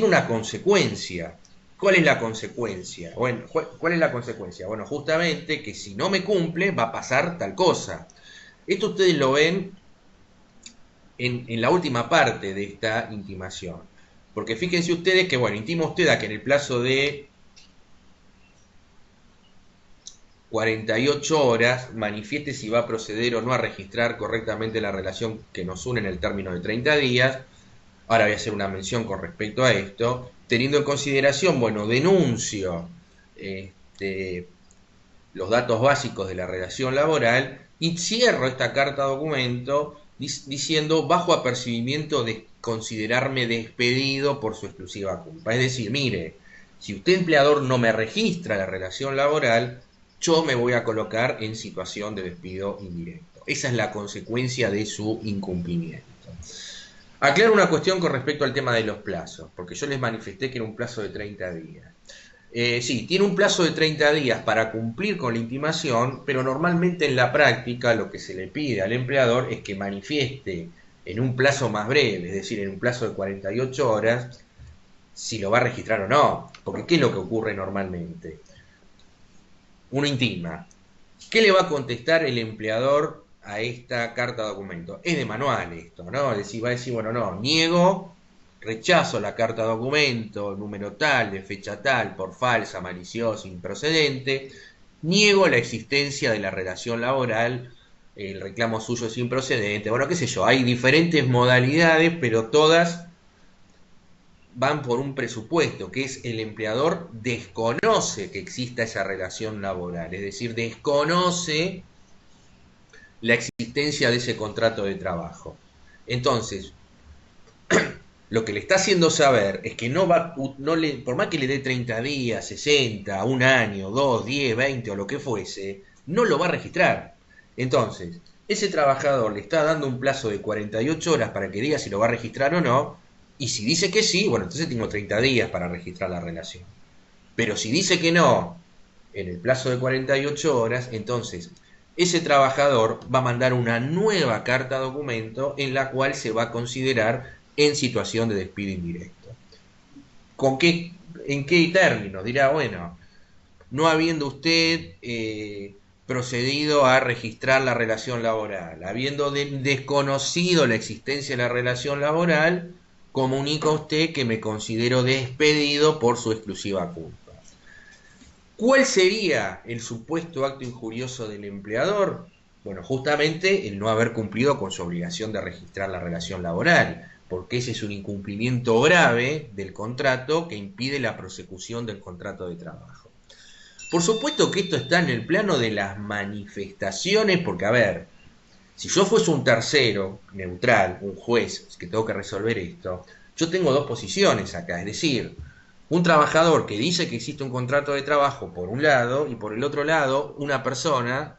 una consecuencia. ¿Cuál es la consecuencia? Bueno, ¿cuál es la consecuencia? Bueno, justamente que si no me cumple va a pasar tal cosa. Esto ustedes lo ven en la última parte de esta intimación. Porque fíjense ustedes que, bueno, intima usted a que en el plazo de 48 horas manifieste si va a proceder o no a registrar correctamente la relación que nos une en el término de 30 días. Ahora voy a hacer una mención con respecto a esto, teniendo en consideración, bueno, denuncio los datos básicos de la relación laboral y cierro esta carta documento diciendo bajo apercibimiento de considerarme despedido por su exclusiva culpa. Es decir, mire, si usted empleador no me registra la relación laboral, yo me voy a colocar en situación de despido indirecto. Esa es la consecuencia de su incumplimiento. Aclaro una cuestión con respecto al tema de los plazos, porque yo les manifesté que era un plazo de 30 días. Sí, tiene un plazo de 30 días para cumplir con la intimación, pero normalmente en la práctica lo que se le pide al empleador es que manifieste en un plazo más breve, es decir, en un plazo de 48 horas, si lo va a registrar o no. Porque ¿qué es lo que ocurre normalmente? Uno intima. ¿Qué le va a contestar el empleador a esta carta documento? Es de manual esto, ¿no? Es decir, va a decir, bueno, no, niego, rechazo la carta documento, número tal, de fecha tal, por falsa, maliciosa, improcedente, niego la existencia de la relación laboral, el reclamo suyo es improcedente, bueno, qué sé yo, hay diferentes modalidades, pero todas van por un presupuesto, que es el empleador desconoce que exista esa relación laboral, es decir, desconoce la existencia de ese contrato de trabajo. Entonces, lo que le está haciendo saber es que por más que le dé 30 días, 60, un año, 2, 10, 20 o lo que fuese, no lo va a registrar. Entonces, ese trabajador le está dando un plazo de 48 horas para que diga si lo va a registrar o no, y si dice que sí, bueno, entonces tengo 30 días para registrar la relación. Pero si dice que no, en el plazo de 48 horas, entonces ese trabajador va a mandar una nueva carta documento en la cual se va a considerar en situación de despido indirecto. ¿En qué términos? Dirá, bueno, no habiendo usted procedido a registrar la relación laboral, habiendo desconocido la existencia de la relación laboral, comunica usted que me considero despedido por su exclusiva culpa. ¿Cuál sería el supuesto acto injurioso del empleador? Bueno, justamente el no haber cumplido con su obligación de registrar la relación laboral, porque ese es un incumplimiento grave del contrato que impide la prosecución del contrato de trabajo. Por supuesto que esto está en el plano de las manifestaciones, porque, a ver, si yo fuese un tercero neutral, un juez que tengo que resolver esto, yo tengo dos posiciones acá, es decir, un trabajador que dice que existe un contrato de trabajo por un lado, y por el otro lado, una persona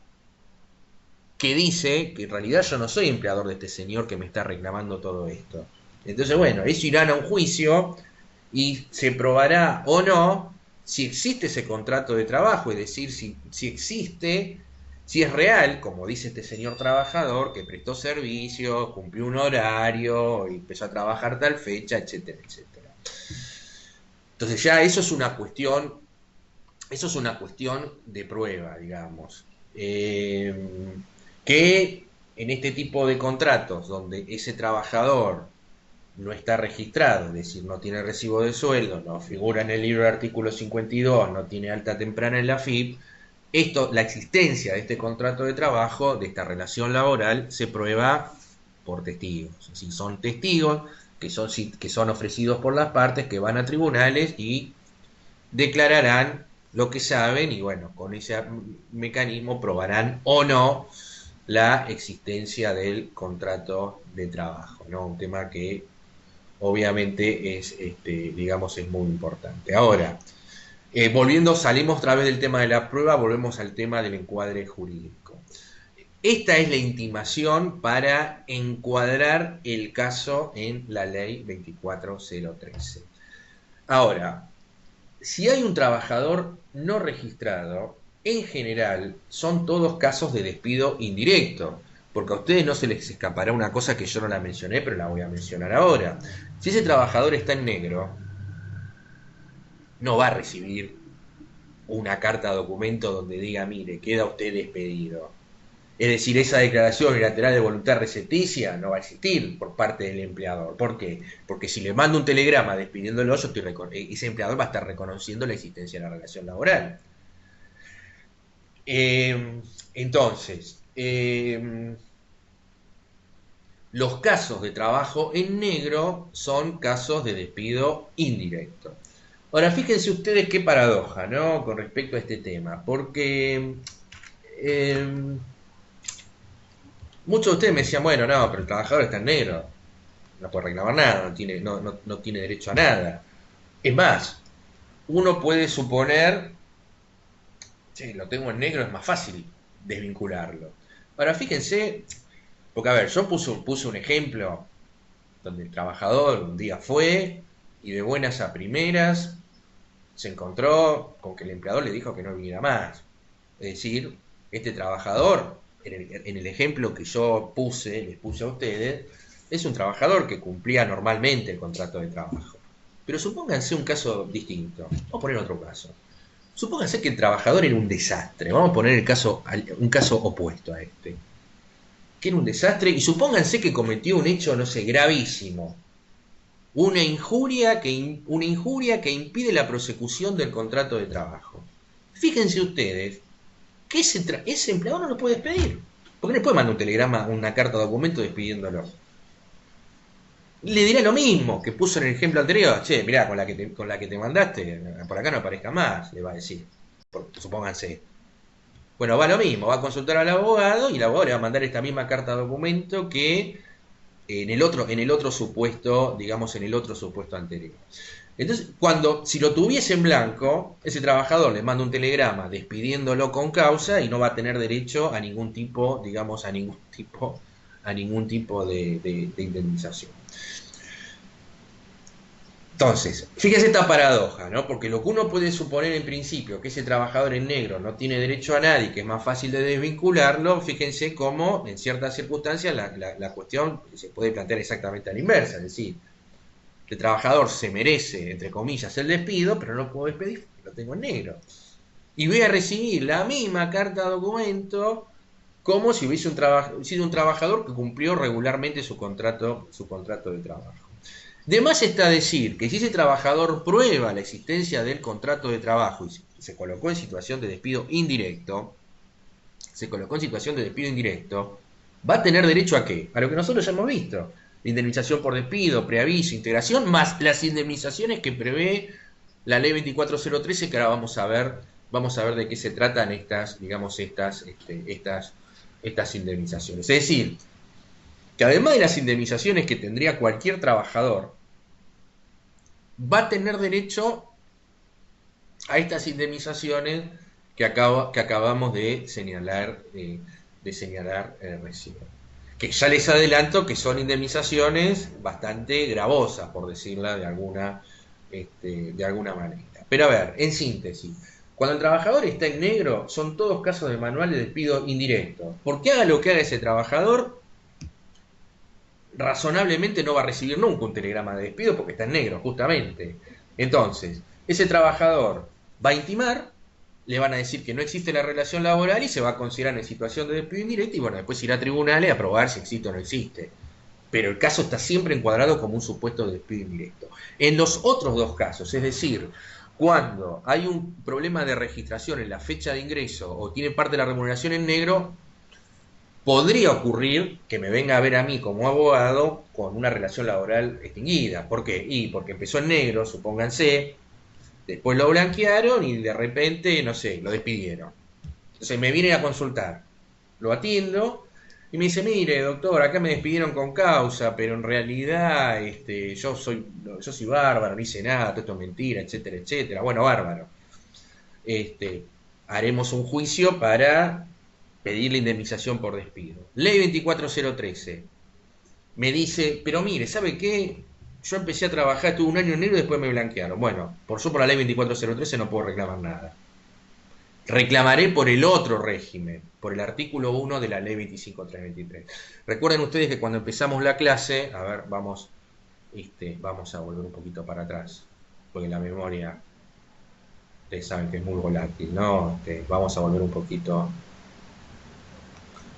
que dice que en realidad yo no soy empleador de este señor que me está reclamando todo esto. Entonces, bueno, eso irán a un juicio y se probará o no si existe ese contrato de trabajo, es decir, si existe, si es real, como dice este señor trabajador, que prestó servicio, cumplió un horario, y empezó a trabajar tal fecha, etcétera, etcétera. Entonces ya eso es una cuestión de prueba, digamos. Que en este tipo de contratos, donde ese trabajador no está registrado, es decir, no tiene recibo de sueldo, no figura en el libro de artículo 52, no tiene alta temprana en la AFIP, la existencia de este contrato de trabajo, de esta relación laboral, se prueba por testigos. Es decir, son testigos que son ofrecidos por las partes, que van a tribunales y declararán lo que saben, y bueno, con ese mecanismo probarán o no la existencia del contrato de trabajo, ¿no? Un tema que obviamente es, digamos, es muy importante. Ahora, salimos otra vez del tema de la prueba, volvemos al tema del encuadre jurídico. Esta es la intimación para encuadrar el caso en la ley 24013. Ahora, si hay un trabajador no registrado, en general son todos casos de despido indirecto, porque a ustedes no se les escapará una cosa que yo no la mencioné, pero la voy a mencionar ahora. Si ese trabajador está en negro, no va a recibir una carta documento donde diga, mire, queda usted despedido. Es decir, esa declaración unilateral de voluntad recepticia no va a existir por parte del empleador. ¿Por qué? Porque si le mando un telegrama despidiéndolo, ese empleador va a estar reconociendo la existencia de la relación laboral. Entonces, los casos de trabajo en negro son casos de despido indirecto. Ahora, fíjense ustedes qué paradoja, ¿no? Con respecto a este tema, porque muchos de ustedes me decían, bueno, no, pero el trabajador está en negro, no puede reclamar nada, no tiene derecho a nada. Es más, uno puede suponer, sí, lo tengo en negro, es más fácil desvincularlo. Ahora, fíjense, porque a ver, yo puse un ejemplo donde el trabajador un día fue y de buenas a primeras se encontró con que el empleador le dijo que no viniera más. Es decir, este trabajador, en el ejemplo que yo les puse a ustedes, es un trabajador que cumplía normalmente el contrato de trabajo. Pero supónganse un caso distinto. Vamos a poner otro caso. Supónganse que el trabajador era un desastre. Vamos a poner un caso opuesto a este. Que era un desastre, y supónganse que cometió un hecho, no sé, gravísimo. Una injuria que impide la prosecución del contrato de trabajo. Fíjense ustedes que ese empleador no lo puede despedir. Porque no le puede mandar un telegrama, una carta de documento despidiéndolo. Le dirá lo mismo que puso en el ejemplo anterior. Che, mirá, con la que te mandaste, por acá no aparezca más, le va a decir. Supónganse. Bueno, va lo mismo, va a consultar al abogado y el abogado le va a mandar esta misma carta de documento que en el otro supuesto, digamos, en el otro supuesto anterior. Entonces, si lo tuviese en blanco, ese trabajador le manda un telegrama despidiéndolo con causa y no va a tener derecho a ningún tipo, digamos, a ningún tipo de indemnización. Entonces, fíjese esta paradoja, ¿no? Porque lo que uno puede suponer en principio, que ese trabajador en negro no tiene derecho a nadie, que es más fácil de desvincularlo, fíjense cómo en ciertas circunstancias la cuestión se puede plantear exactamente a la inversa, es decir, el trabajador se merece, entre comillas, el despido, pero no lo puedo despedir porque lo tengo en negro. Y voy a recibir la misma carta documento como si hubiese sido un trabajador que cumplió regularmente su contrato de trabajo. De más está decir que si ese trabajador prueba la existencia del contrato de trabajo y se colocó en situación de despido indirecto, va a tener derecho ¿a qué? A lo que nosotros ya hemos visto. La indemnización por despido, preaviso, integración, más las indemnizaciones que prevé la ley 24013, que ahora vamos a ver de qué se tratan estas indemnizaciones. Es decir, que además de las indemnizaciones que tendría cualquier trabajador, va a tener derecho a estas indemnizaciones que acabamos de señalar recién. Que ya les adelanto que son indemnizaciones bastante gravosas, por decirla de alguna manera. Pero a ver, en síntesis, cuando el trabajador está en negro, son todos casos de manual de despido indirecto. Porque haga lo que haga ese trabajador, razonablemente no va a recibir nunca un telegrama de despido porque está en negro, justamente. Entonces, ese trabajador va a intimar, le van a decir que no existe la relación laboral y se va a considerar en situación de despido indirecto y bueno, después irá a tribunales a probar si existe o no existe. Pero el caso está siempre encuadrado como un supuesto de despido indirecto. En los otros dos casos, es decir, cuando hay un problema de registración en la fecha de ingreso o tiene parte de la remuneración en negro, podría ocurrir que me venga a ver a mí como abogado con una relación laboral extinguida. ¿Por qué? Y porque empezó en negro, supónganse, después lo blanquearon y de repente, no sé, lo despidieron. Entonces me vienen a consultar, lo atiendo y me dice, mire, doctor, acá me despidieron con causa, pero en realidad yo soy bárbaro, no hice nada, todo esto es mentira, etcétera, etcétera. Bueno, bárbaro. Haremos un juicio para pedir la indemnización por despido. Ley 24013 me dice, pero mire, ¿sabe qué? Yo empecé a trabajar, estuve un año en negro y después me blanquearon. Bueno, por la ley 24013 no puedo reclamar nada. Reclamaré por el otro régimen, por el artículo 1 de la ley 25323. Recuerden ustedes que cuando empezamos la clase, a ver, vamos a volver un poquito para atrás, porque la memoria, ustedes saben que es muy volátil, ¿no? Vamos a volver un poquito.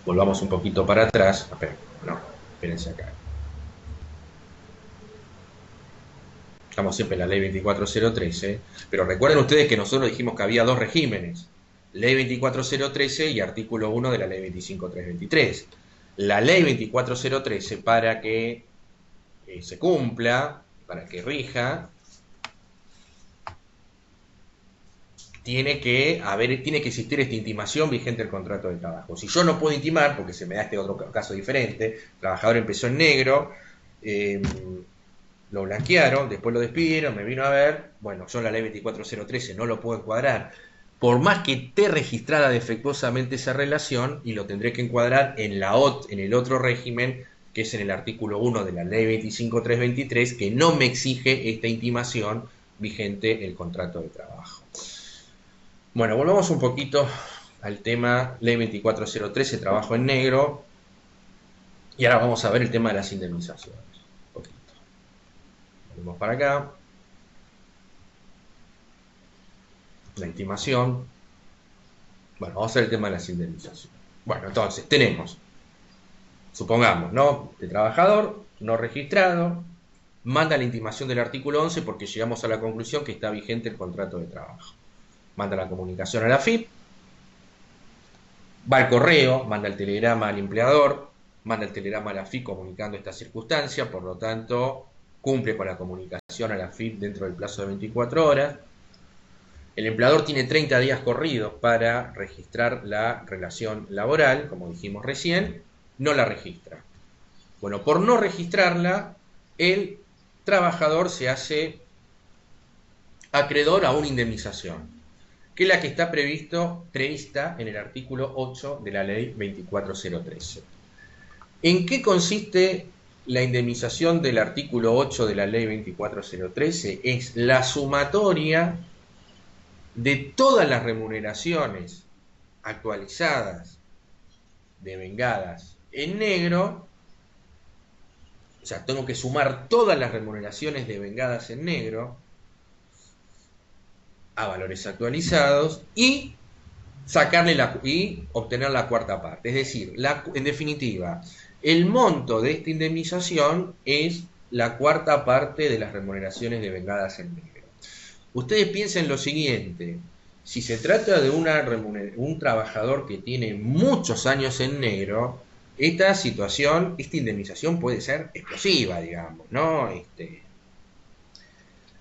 Volvamos un poquito para atrás. Espérense acá. Estamos siempre en la ley 24013, pero recuerden ustedes que nosotros dijimos que había dos regímenes, ley 24013 y artículo 1 de la ley 25323. La ley 24013, para que se cumpla, para que rija, tiene que existir esta intimación vigente del contrato de trabajo. Si yo no puedo intimar, porque se me da este otro caso diferente, el trabajador empezó en negro, lo blanquearon, después lo despidieron, me vino a ver, bueno, yo en la ley 24013 no lo puedo encuadrar, por más que esté registrada defectuosamente esa relación, y lo tendré que encuadrar en el otro régimen, que es en el artículo 1 de la ley 25323, que no me exige esta intimación vigente el contrato de trabajo. Bueno, volvamos un poquito al tema ley 24013, trabajo en negro, y ahora vamos a ver el tema de las indemnizaciones. Un poquito. Volvemos para acá. La intimación. Bueno, vamos a ver el tema de las indemnizaciones. Bueno, entonces, tenemos, supongamos, ¿no? El trabajador no registrado manda la intimación del artículo 11 porque llegamos a la conclusión que está vigente el contrato de trabajo. Manda la comunicación a la AFIP, va al correo, manda el telegrama al empleador, manda el telegrama a la AFIP comunicando esta circunstancia, por lo tanto, cumple con la comunicación a la AFIP dentro del plazo de 24 horas. El empleador tiene 30 días corridos para registrar la relación laboral, como dijimos recién, no la registra. Bueno, por no registrarla, el trabajador se hace acreedor a una indemnización, que es la que está prevista en el artículo 8 de la ley 24013. ¿En qué consiste la indemnización del artículo 8 de la ley 24013 es la sumatoria de todas las remuneraciones actualizadas, devengadas en negro. O sea, tengo que sumar todas las remuneraciones devengadas en negro a valores actualizados y y obtener la cuarta parte. Es decir, en definitiva, el monto de esta indemnización es la cuarta parte de las remuneraciones devengadas en negro. Ustedes piensen lo siguiente: si se trata de un trabajador que tiene muchos años en negro, esta indemnización puede ser explosiva, digamos, ¿no?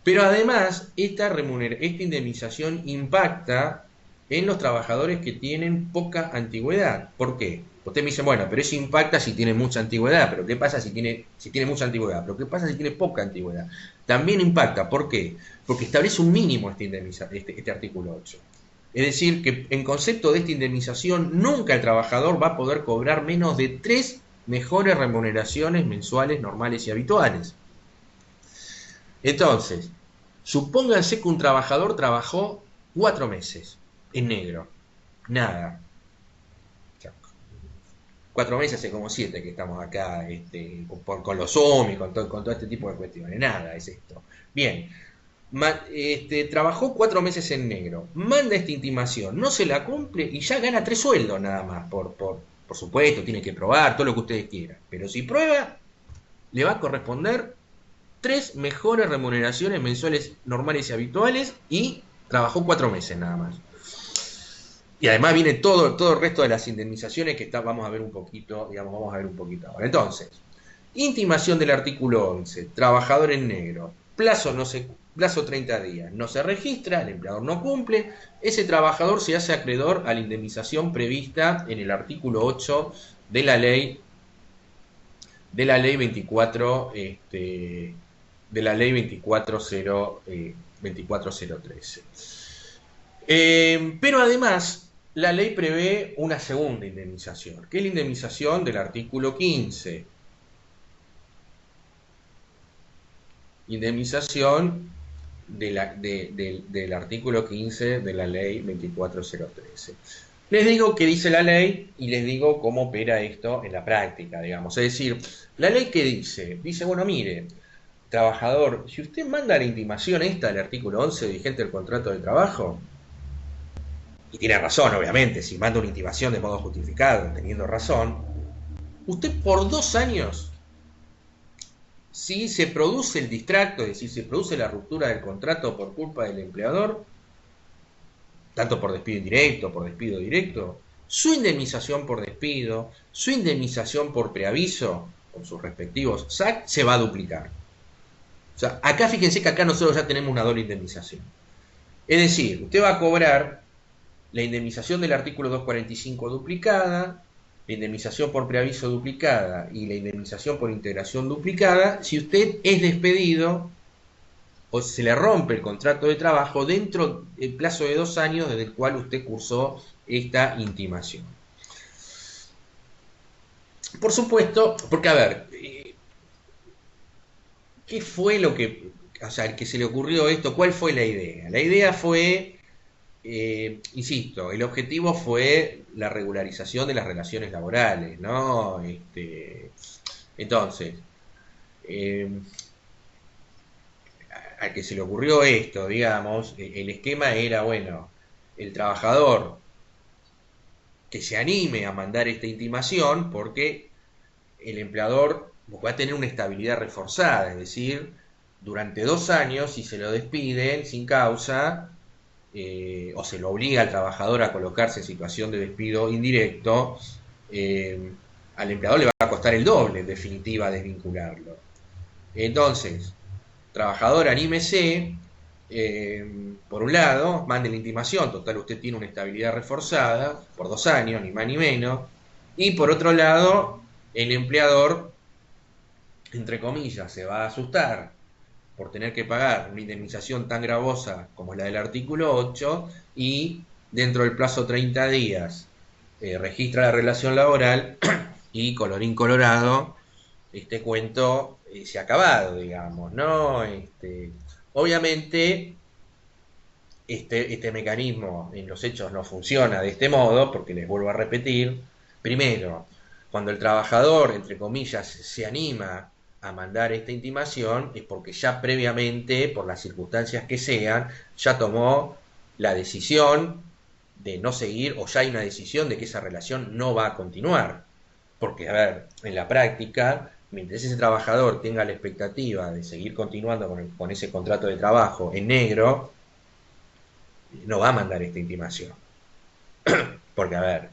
Pero además, esta indemnización impacta en los trabajadores que tienen poca antigüedad. ¿Por qué? Usted me dice, bueno, pero eso impacta si tiene mucha antigüedad. ¿Pero qué pasa si tiene mucha antigüedad? ¿Pero qué pasa si tiene poca antigüedad? También impacta. ¿Por qué? Porque establece un mínimo este artículo 8. Es decir, que en concepto de esta indemnización, nunca el trabajador va a poder cobrar menos de 3 mejores remuneraciones mensuales normales y habituales. Entonces, supónganse que un trabajador trabajó 4 meses en negro. Nada. 4 meses hace como 7 que estamos acá con los Zoom y con todo este tipo de cuestiones. Nada es esto. Bien. Trabajó 4 meses en negro. Manda esta intimación. No se la cumple y ya gana 3 sueldos nada más. Por supuesto, tiene que probar todo lo que ustedes quieran. Pero si prueba, le va a corresponder 3 mejores remuneraciones mensuales normales y habituales y trabajó 4 meses nada más. Y además viene todo el resto de las indemnizaciones que vamos a ver un poquito, ahora. Entonces, intimación del artículo 11, trabajador en negro, plazo 30 días, no se registra, el empleador no cumple, ese trabajador se hace acreedor a la indemnización prevista en el artículo 8 de la ley 24013. Pero además, la ley prevé una segunda indemnización, que es la indemnización del artículo 15. Indemnización del artículo 15 de la ley 24013. Les digo qué dice la ley y les digo cómo opera esto en la práctica, digamos. Es decir, la ley que dice, bueno, mire, trabajador, si usted manda la intimación esta del artículo 11 vigente del contrato de trabajo, y tiene razón, obviamente, si manda una intimación de modo justificado, teniendo razón, usted por 2 años, si se produce el distracto, es decir, se produce la ruptura del contrato por culpa del empleador, tanto por despido indirecto, por despido directo, su indemnización por despido, su indemnización por preaviso, con sus respectivos SAC, se va a duplicar. O sea, acá fíjense que acá nosotros ya tenemos una doble indemnización. Es decir, usted va a cobrar la indemnización del artículo 245 duplicada, la indemnización por preaviso duplicada y la indemnización por integración duplicada si usted es despedido o se le rompe el contrato de trabajo dentro del plazo de 2 años desde el cual usted cursó esta intimación. Por supuesto, porque a ver, ¿qué fue lo que, el que se le ocurrió esto? ¿Cuál fue la idea? La idea fue, insisto, el objetivo fue la regularización de las relaciones laborales, ¿no? Entonces, al que se le ocurrió esto, digamos, el esquema era, bueno, el trabajador que se anime a mandar esta intimación porque el empleador va a tener una estabilidad reforzada, es decir, durante 2 años, si se lo despiden sin causa, o se lo obliga al trabajador a colocarse en situación de despido indirecto, al empleador le va a costar el doble, en definitiva, desvincularlo. Entonces, trabajador, anímese, por un lado, mande la intimación, total usted tiene una estabilidad reforzada, por 2 años, ni más ni menos, y por otro lado, el empleador, entre comillas, se va a asustar por tener que pagar una indemnización tan gravosa como la del artículo 8 y dentro del plazo 30 días registra la relación laboral y colorín colorado, este cuento se ha acabado, digamos, ¿no? Obviamente, este mecanismo en los hechos no funciona de este modo, porque les vuelvo a repetir, primero, cuando el trabajador, entre comillas, se anima a mandar esta intimación, es porque ya previamente, por las circunstancias que sean, ya tomó la decisión de no seguir, o ya hay una decisión de que esa relación no va a continuar. Porque, a ver, en la práctica, mientras ese trabajador tenga la expectativa de seguir continuando con ese contrato de trabajo en negro, no va a mandar esta intimación. Porque, a ver,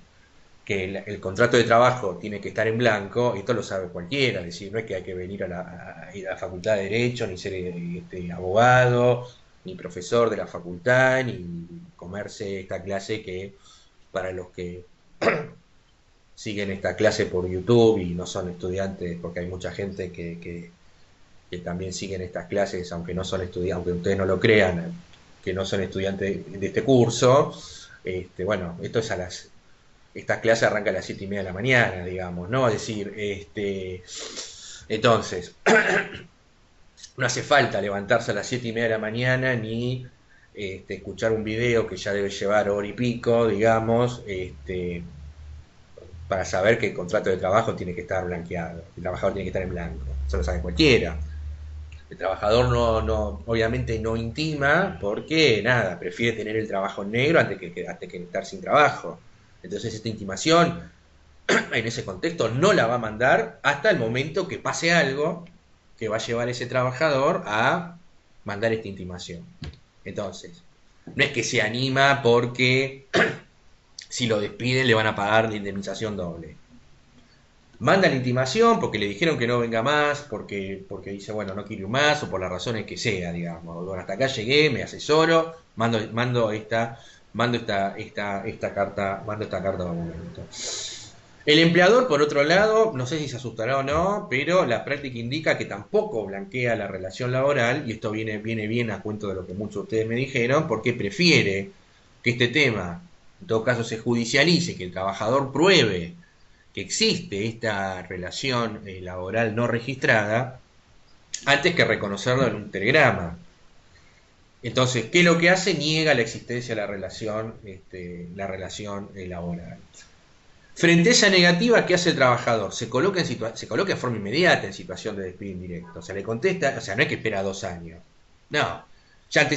que el contrato de trabajo tiene que estar en blanco, esto lo sabe cualquiera, es decir, no es que hay que venir a la Facultad de Derecho, ni ser abogado, ni profesor de la facultad, ni comerse esta clase que para los que siguen esta clase por YouTube y no son estudiantes, porque hay mucha gente que también siguen estas clases, aunque no son estudiantes, aunque ustedes no lo crean, que no son estudiantes de este curso. Bueno, esto es estas clases arrancan a las 7:30 de la mañana, digamos, ¿no? Es decir, entonces, no hace falta levantarse a las 7:30 de la mañana ni escuchar un video que ya debe llevar hora y pico, digamos, para saber que el contrato de trabajo tiene que estar blanqueado, el trabajador tiene que estar en blanco, eso lo sabe cualquiera. El trabajador obviamente no intima porque, nada, prefiere tener el trabajo en negro antes que estar sin trabajo. Entonces esta intimación, en ese contexto, no la va a mandar hasta el momento que pase algo que va a llevar a ese trabajador a mandar esta intimación. Entonces, no es que se anima porque si lo despiden le van a pagar la indemnización doble. Manda la intimación porque le dijeron que no venga más, porque dice, bueno, no quiero más, o por las razones que sea, digamos. Bueno, hasta acá llegué, me asesoro, mando esta carta de documento. El empleador, por otro lado, no sé si se asustará o no, pero la práctica indica que tampoco blanquea la relación laboral, y esto viene bien a cuento de lo que muchos de ustedes me dijeron, porque prefiere que este tema, en todo caso, se judicialice, que el trabajador pruebe que existe esta relación laboral no registrada, antes que reconocerlo en un telegrama. Entonces, ¿qué es lo que hace? Niega la existencia de la relación laboral. Frente a esa negativa, ¿qué hace el trabajador? Se coloca de forma inmediata en situación de despido indirecto. O sea, le contesta, o sea, no es que espera 2 años. No. Ya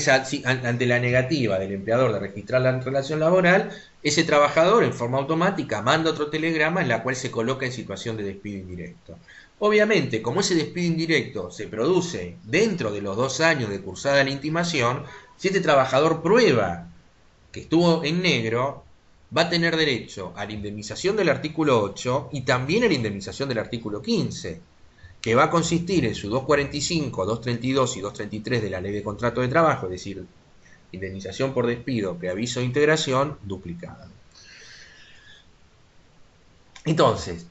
ante la negativa del empleador de registrar la relación laboral, ese trabajador en forma automática manda otro telegrama en la cual se coloca en situación de despido indirecto. Obviamente, como ese despido indirecto se produce dentro de los 2 años de cursada la intimación, si este trabajador prueba que estuvo en negro, va a tener derecho a la indemnización del artículo 8 y también a la indemnización del artículo 15, que va a consistir en su 245, 232 y 233 de la Ley de Contrato de Trabajo, es decir, indemnización por despido, preaviso de integración, duplicada. Entonces,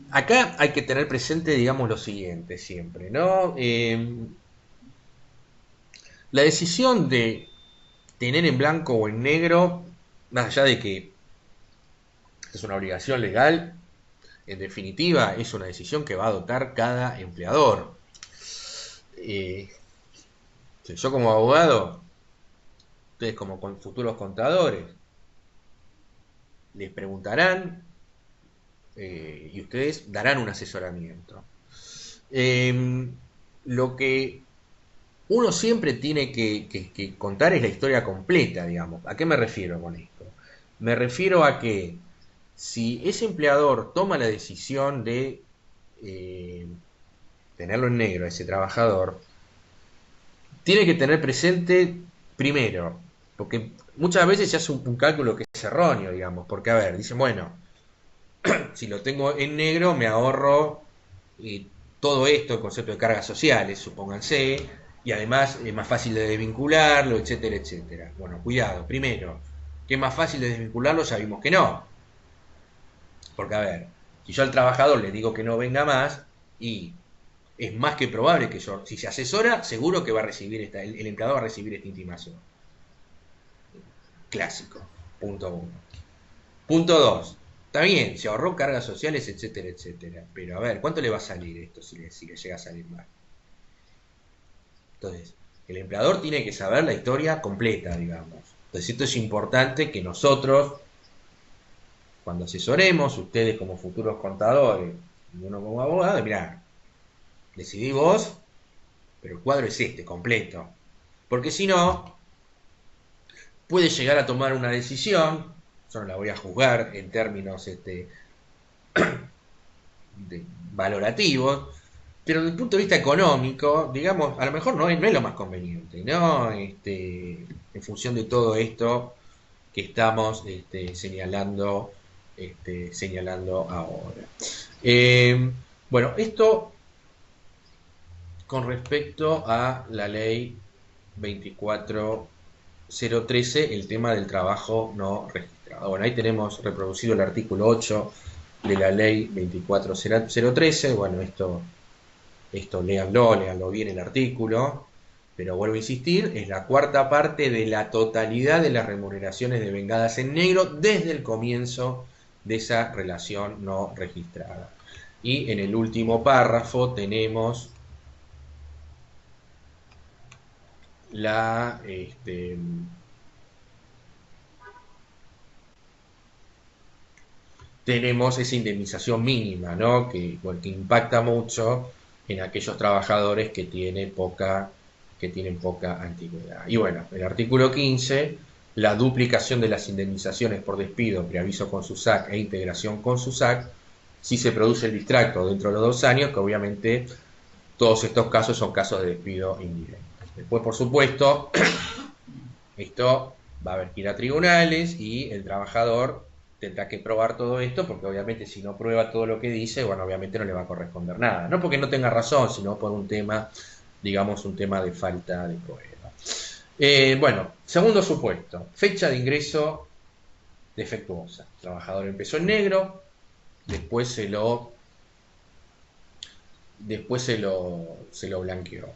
acá hay que tener presente, digamos, lo siguiente siempre, ¿no? La decisión de tener en blanco o en negro, más allá de que es una obligación legal, en definitiva es una decisión que va a adoptar cada empleador. Yo como abogado, ustedes como futuros contadores, les preguntarán y ustedes darán un asesoramiento. Lo que uno siempre tiene que contar es la historia completa, digamos. ¿A qué me refiero con esto? Me refiero a que si ese empleador toma la decisión de tenerlo en negro a ese trabajador, tiene que tener presente primero, porque muchas veces se hace un cálculo que es erróneo, digamos, porque a ver, dicen, bueno, si lo tengo en negro me ahorro todo esto, el concepto de cargas sociales, supónganse, y además es más fácil de desvincularlo, etcétera, etcétera. Bueno, cuidado, primero, que es más fácil de desvincularlo, ya vimos que no. Porque a ver, si yo al trabajador le digo que no venga más, y es más que probable que si se asesora, seguro que va a recibir el empleador va a recibir esta intimación. Clásico, punto 1. Punto 2. Está bien, se ahorró cargas sociales, etcétera, etcétera. Pero a ver, ¿cuánto le va a salir esto si le llega a salir mal? Entonces, el empleador tiene que saber la historia completa, digamos. Entonces, esto es importante que nosotros, cuando asesoremos, ustedes como futuros contadores y uno como abogado, mirá, decidí vos, pero el cuadro es este, completo. Porque si no, puede llegar a tomar una decisión, yo no la voy a juzgar en términos valorativos, pero desde el punto de vista económico, digamos, a lo mejor no es lo más conveniente, ¿no? En función de todo esto que estamos señalando ahora. Bueno, esto con respecto a la ley 24013, el tema del trabajo no registrado. Bueno, ahí tenemos reproducido el artículo 8 de la ley 24013. Bueno, esto léanlo bien el artículo, pero vuelvo a insistir, es la cuarta parte de la totalidad de las remuneraciones devengadas en negro desde el comienzo de esa relación no registrada. Y en el último párrafo tenemos tenemos esa indemnización mínima, ¿no? que impacta mucho en aquellos trabajadores que tienen poca antigüedad. Y bueno, el artículo 15, la duplicación de las indemnizaciones por despido, preaviso con SUSAC e integración con SUSAC, si se produce el distracto dentro de los 2 años, que obviamente todos estos casos son casos de despido indirecto. Después, por supuesto, esto va a haber que ir a tribunales y el trabajador tendrá que probar todo esto, porque obviamente si no prueba todo lo que dice, bueno, obviamente no le va a corresponder nada. No porque no tenga razón, sino por un tema, digamos, un tema de falta de prueba. Bueno, segundo supuesto, fecha de ingreso defectuosa. El trabajador empezó en negro, después se lo blanqueó.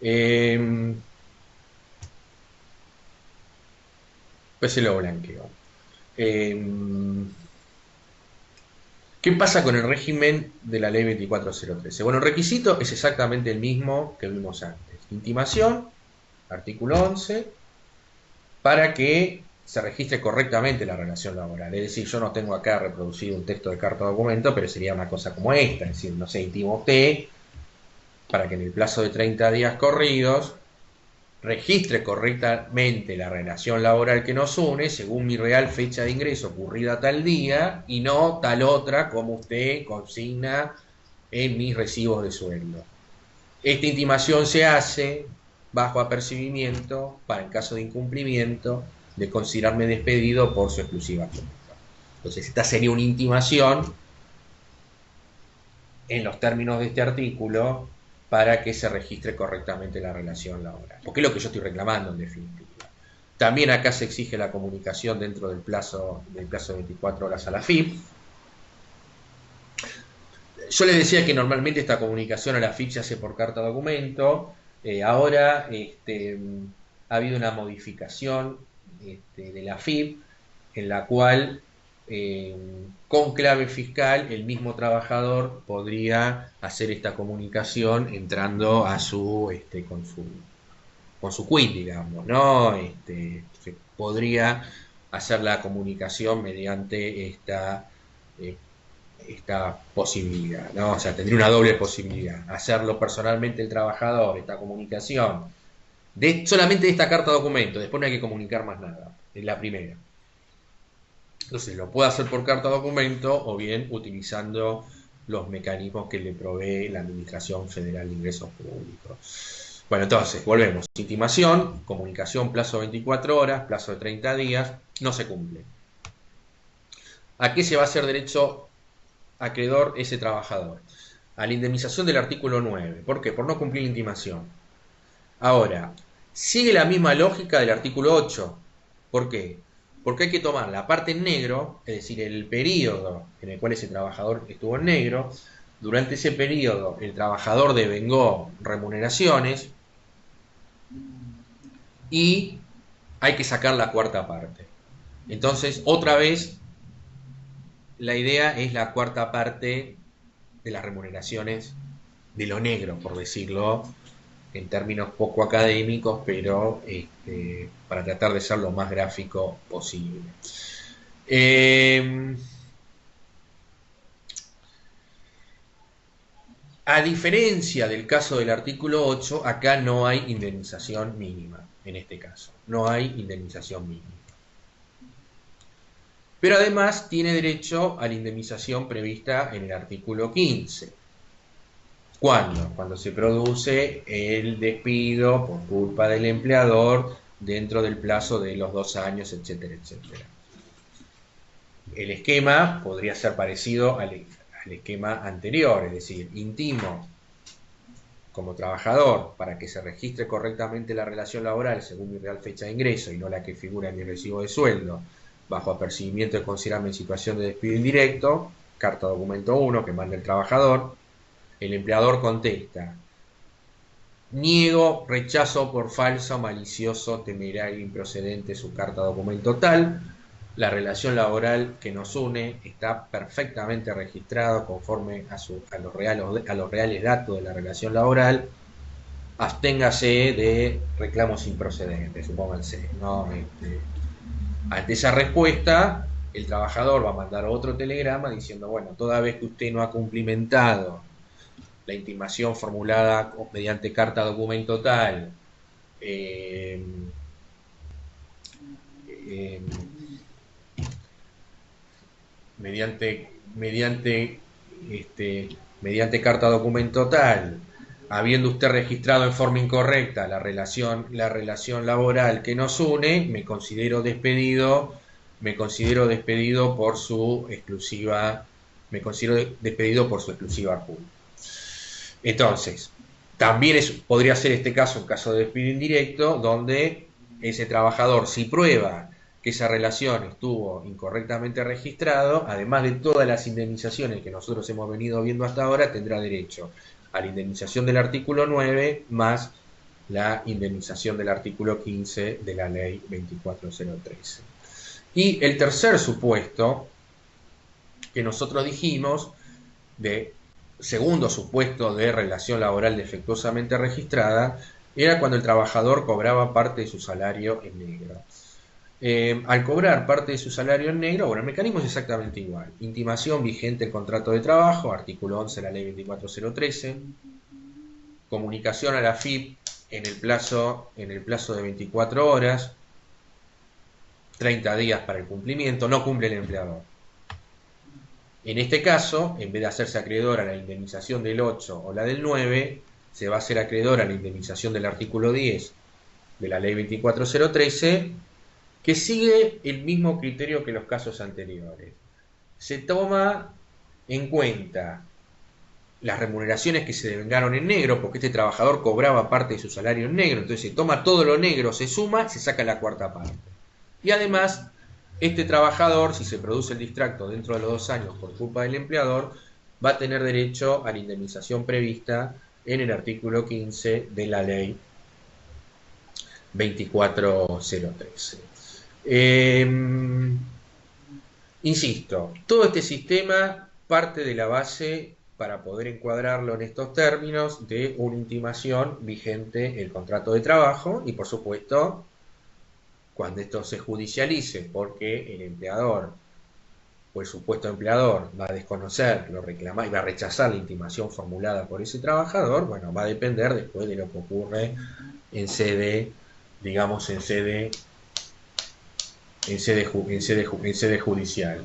Después se lo blanqueó. ¿Qué pasa con el régimen de la ley 24013? Bueno, el requisito es exactamente el mismo que vimos antes. Intimación, artículo 11, para que se registre correctamente la relación laboral. Es decir, yo no tengo acá reproducido un texto de carta o documento, pero sería una cosa como esta. Es decir, no sé, intimo usted para que en el plazo de 30 días corridos registre correctamente la relación laboral que nos une según mi real fecha de ingreso ocurrida tal día y no tal otra como usted consigna en mis recibos de sueldo. Esta intimación se hace bajo apercibimiento para, en caso de incumplimiento, de considerarme despedido por su exclusiva culpa. Entonces, esta sería una intimación en los términos de este artículo para que se registre correctamente la relación laboral. Porque es lo que yo estoy reclamando en definitiva. También acá se exige la comunicación dentro del plazo de 24 horas a la FIP. Yo les decía que normalmente esta comunicación a la FIP se hace por carta documento. Ahora ha habido una modificación de la FIP en la cual con clave fiscal el mismo trabajador podría hacer esta comunicación entrando a con su quit, digamos, ¿no? Se podría hacer la comunicación mediante esta posibilidad, ¿no? O sea, tendría una doble posibilidad: hacerlo personalmente el trabajador, esta comunicación solamente de esta carta documento, después no hay que comunicar más nada, es la primera. Entonces lo puede hacer por carta documento o bien utilizando los mecanismos que le provee la Administración Federal de Ingresos Públicos. Bueno, entonces, volvemos. Intimación, comunicación, plazo de 24 horas, plazo de 30 días, no se cumple. ¿A qué se va a hacer derecho acreedor ese trabajador? A la indemnización del artículo 9. ¿Por qué? Por no cumplir la intimación. Ahora, sigue la misma lógica del artículo 8. ¿Por qué? Porque hay que tomar la parte en negro, es decir, el periodo en el cual ese trabajador estuvo en negro. Durante ese periodo el trabajador devengó remuneraciones y hay que sacar la cuarta parte. Entonces, otra vez, la idea es la cuarta parte de las remuneraciones de lo negro, por decirlo en términos poco académicos, pero para tratar de ser lo más gráfico posible. A diferencia del caso del artículo 8, acá no hay indemnización mínima, en este caso. No hay indemnización mínima. Pero además tiene derecho a la indemnización prevista en el artículo 15. ¿Cuándo? Cuando se produce el despido por culpa del empleador dentro del plazo de los 2 años, etcétera, etcétera. El esquema podría ser parecido al esquema anterior, es decir, intimo como trabajador para que se registre correctamente la relación laboral según mi real fecha de ingreso y no la que figura en mi recibo de sueldo, bajo apercibimiento de considerarme en situación de despido indirecto, carta documento 1 que manda el trabajador. El empleador contesta: niego, rechazo por falso, malicioso, temerario, improcedente su carta documento tal. La relación laboral que nos une está perfectamente registrado conforme a los reales datos de la relación laboral. Absténgase de reclamos improcedentes, supónganse, ¿no? Ante esa respuesta, el trabajador va a mandar otro telegrama diciendo: bueno, toda vez que usted no ha cumplimentado la intimación formulada mediante carta documento tal, mediante carta documento tal, habiendo usted registrado en forma incorrecta la relación laboral que nos une, me considero despedido por su exclusiva culpa. Entonces, también podría ser este caso un caso de despido indirecto, donde ese trabajador, si prueba que esa relación estuvo incorrectamente registrado, además de todas las indemnizaciones que nosotros hemos venido viendo hasta ahora, tendrá derecho a la indemnización del artículo 9 más la indemnización del artículo 15 de la ley 24013. Y el tercer supuesto que nosotros dijimos, segundo supuesto de relación laboral defectuosamente registrada, era cuando el trabajador cobraba parte de su salario en negro. Al cobrar parte de su salario en negro, bueno, el mecanismo es exactamente igual. Intimación vigente el contrato de trabajo, artículo 11 de la ley 24013. Comunicación a la AFIP en el plazo de 24 horas, 30 días para el cumplimiento, no cumple el empleador. En este caso, en vez de hacerse acreedor a la indemnización del 8 o la del 9, se va a hacer acreedor a la indemnización del artículo 10 de la ley 24013, que sigue el mismo criterio que los casos anteriores. Se toma en cuenta las remuneraciones que se devengaron en negro, porque este trabajador cobraba parte de su salario en negro, entonces se toma todo lo negro, se suma, se saca la cuarta parte. Y además, este trabajador, si se produce el distracto dentro de los 2 años por culpa del empleador, va a tener derecho a la indemnización prevista en el artículo 15 de la ley 24013. Insisto, todo este sistema parte de la base, para poder encuadrarlo en estos términos, de una intimación vigente el contrato de trabajo y, por supuesto, cuando esto se judicialice porque el empleador o el supuesto empleador va a desconocer, lo reclamar y va a rechazar la intimación formulada por ese trabajador, bueno, va a depender después de lo que ocurre en sede judicial.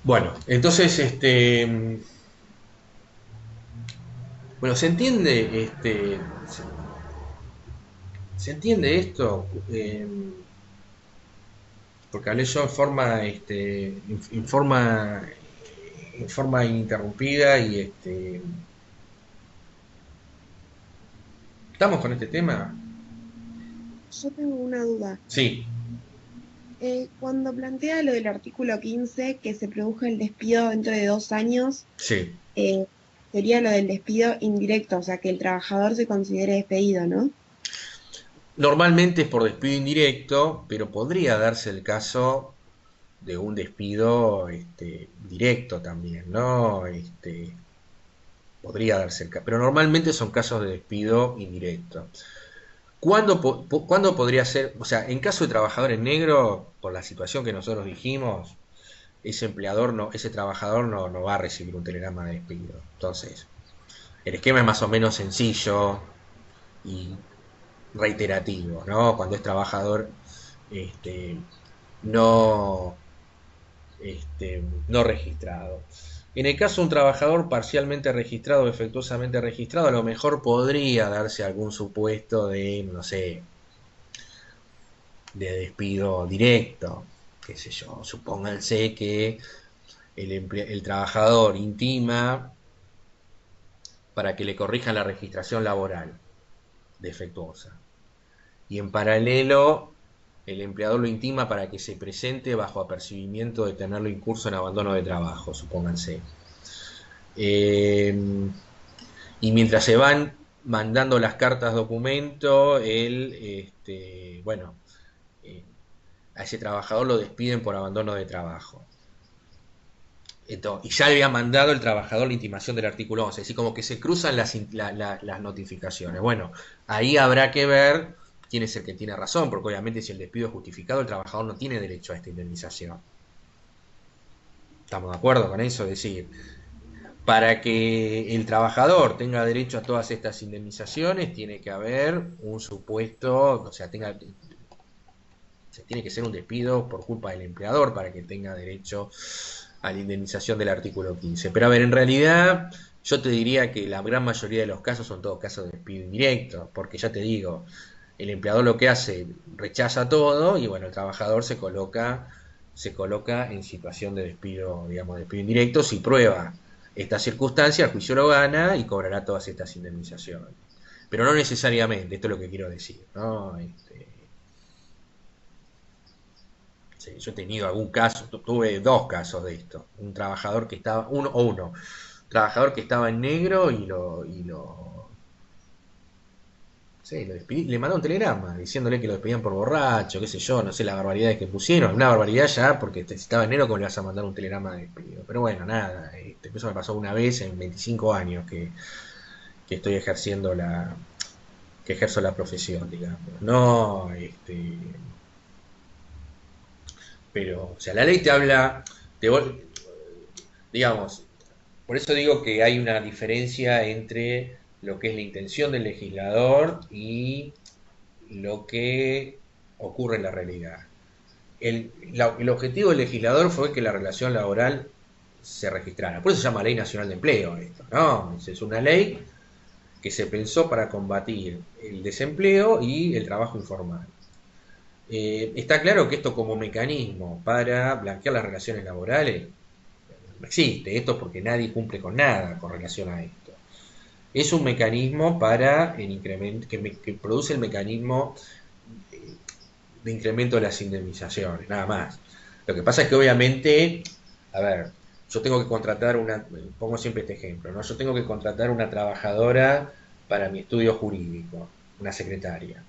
Bueno, entonces, bueno, ¿se entiende se entiende esto? Porque hablé yo en forma ininterrumpida y ¿Estamos con este tema? Yo tengo una duda. Sí, Cuando plantea lo del artículo 15, que se produjo el despido dentro de 2 años, sí. eh, sería lo del despido indirecto, o sea, que el trabajador se considere despedido, ¿no? Normalmente es por despido indirecto, pero podría darse el caso de un despido directo también, ¿no? Podría darse el caso, pero normalmente son casos de despido indirecto. ¿Cuándo podría ser? O sea, en caso de trabajador en negro, por la situación que nosotros dijimos, ese trabajador no va a recibir un telegrama de despido. Entonces, el esquema es más o menos sencillo y reiterativo, ¿no? Cuando es trabajador este, no, no registrado. En el caso de un trabajador parcialmente registrado o efectuosamente registrado, a lo mejor podría darse algún supuesto de, no sé, de despido directo, qué sé yo, supónganse que el trabajador intima para que le corrijan la registración laboral defectuosa. Y en paralelo, el empleador lo intima para que se presente bajo apercibimiento de tenerlo incurso en abandono de trabajo, supónganse. Y mientras se van mandando las cartas documento, bueno, a ese trabajador lo despiden por abandono de trabajo. Entonces, y ya le había mandado el trabajador la intimación del artículo 11, así como que se cruzan las notificaciones. Bueno, ahí habrá que ver quién es el que tiene razón, porque obviamente si el despido es justificado, el trabajador no tiene derecho a esta indemnización. ¿Estamos de acuerdo con eso? Es decir, para que el trabajador tenga derecho a todas estas indemnizaciones, tiene que haber un supuesto, o sea, tiene que ser un despido por culpa del empleador para que tenga derecho a la indemnización del artículo 15. Pero a ver, en realidad yo te diría que la gran mayoría de los casos son todos casos de despido indirecto, porque ya te digo, el empleador lo que hace, rechaza todo y bueno, el trabajador se coloca en situación de despido, digamos, de despido indirecto, si prueba esta circunstancia, el juicio lo gana y cobrará todas estas indemnizaciones. Pero no necesariamente, esto es lo que quiero decir, ¿no? Sí, yo he tenido algún caso, tuve 2 casos de esto. Un trabajador que estaba, trabajador que estaba en negro sí, lo despidí, le mandó un telegrama diciéndole que lo despedían por borracho, qué sé yo, no sé las barbaridades que pusieron, una barbaridad ya, porque si estaba en negro, ¿cómo le vas a mandar un telegrama de despido? Pero bueno, nada, eso me pasó una vez en 25 años que estoy que ejerzo la profesión, digamos. No, pero, o sea, la ley te habla, digamos, por eso digo que hay una diferencia entre lo que es la intención del legislador y lo que ocurre en la realidad. El objetivo del legislador fue que la relación laboral se registrara. Por eso se llama Ley Nacional de Empleo esto, ¿no? Es una ley que se pensó para combatir el desempleo y el trabajo informal. Está claro que esto como mecanismo para blanquear las relaciones laborales no existe. Esto porque nadie cumple con nada con relación a esto. Es un mecanismo para el incremento que produce el mecanismo de incremento de las indemnizaciones, nada más. Lo que pasa es que obviamente, a ver, yo tengo que contratar pongo siempre este ejemplo, ¿no? Yo tengo que contratar una trabajadora para mi estudio jurídico, una secretaria.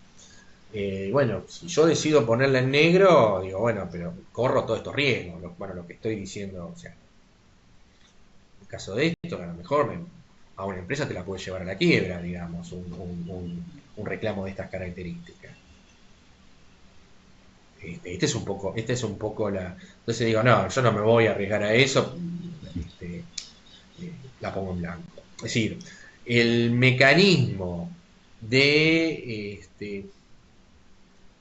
Bueno, si yo decido ponerla en negro, digo, bueno, pero corro todos estos riesgos. Lo que estoy diciendo, o sea, en el caso de esto, a lo mejor a una empresa te la puede llevar a la quiebra, digamos, un reclamo de estas características. Esta es un poco la. Entonces digo, no, yo no me voy a arriesgar a eso, la pongo en blanco. Es decir, el mecanismo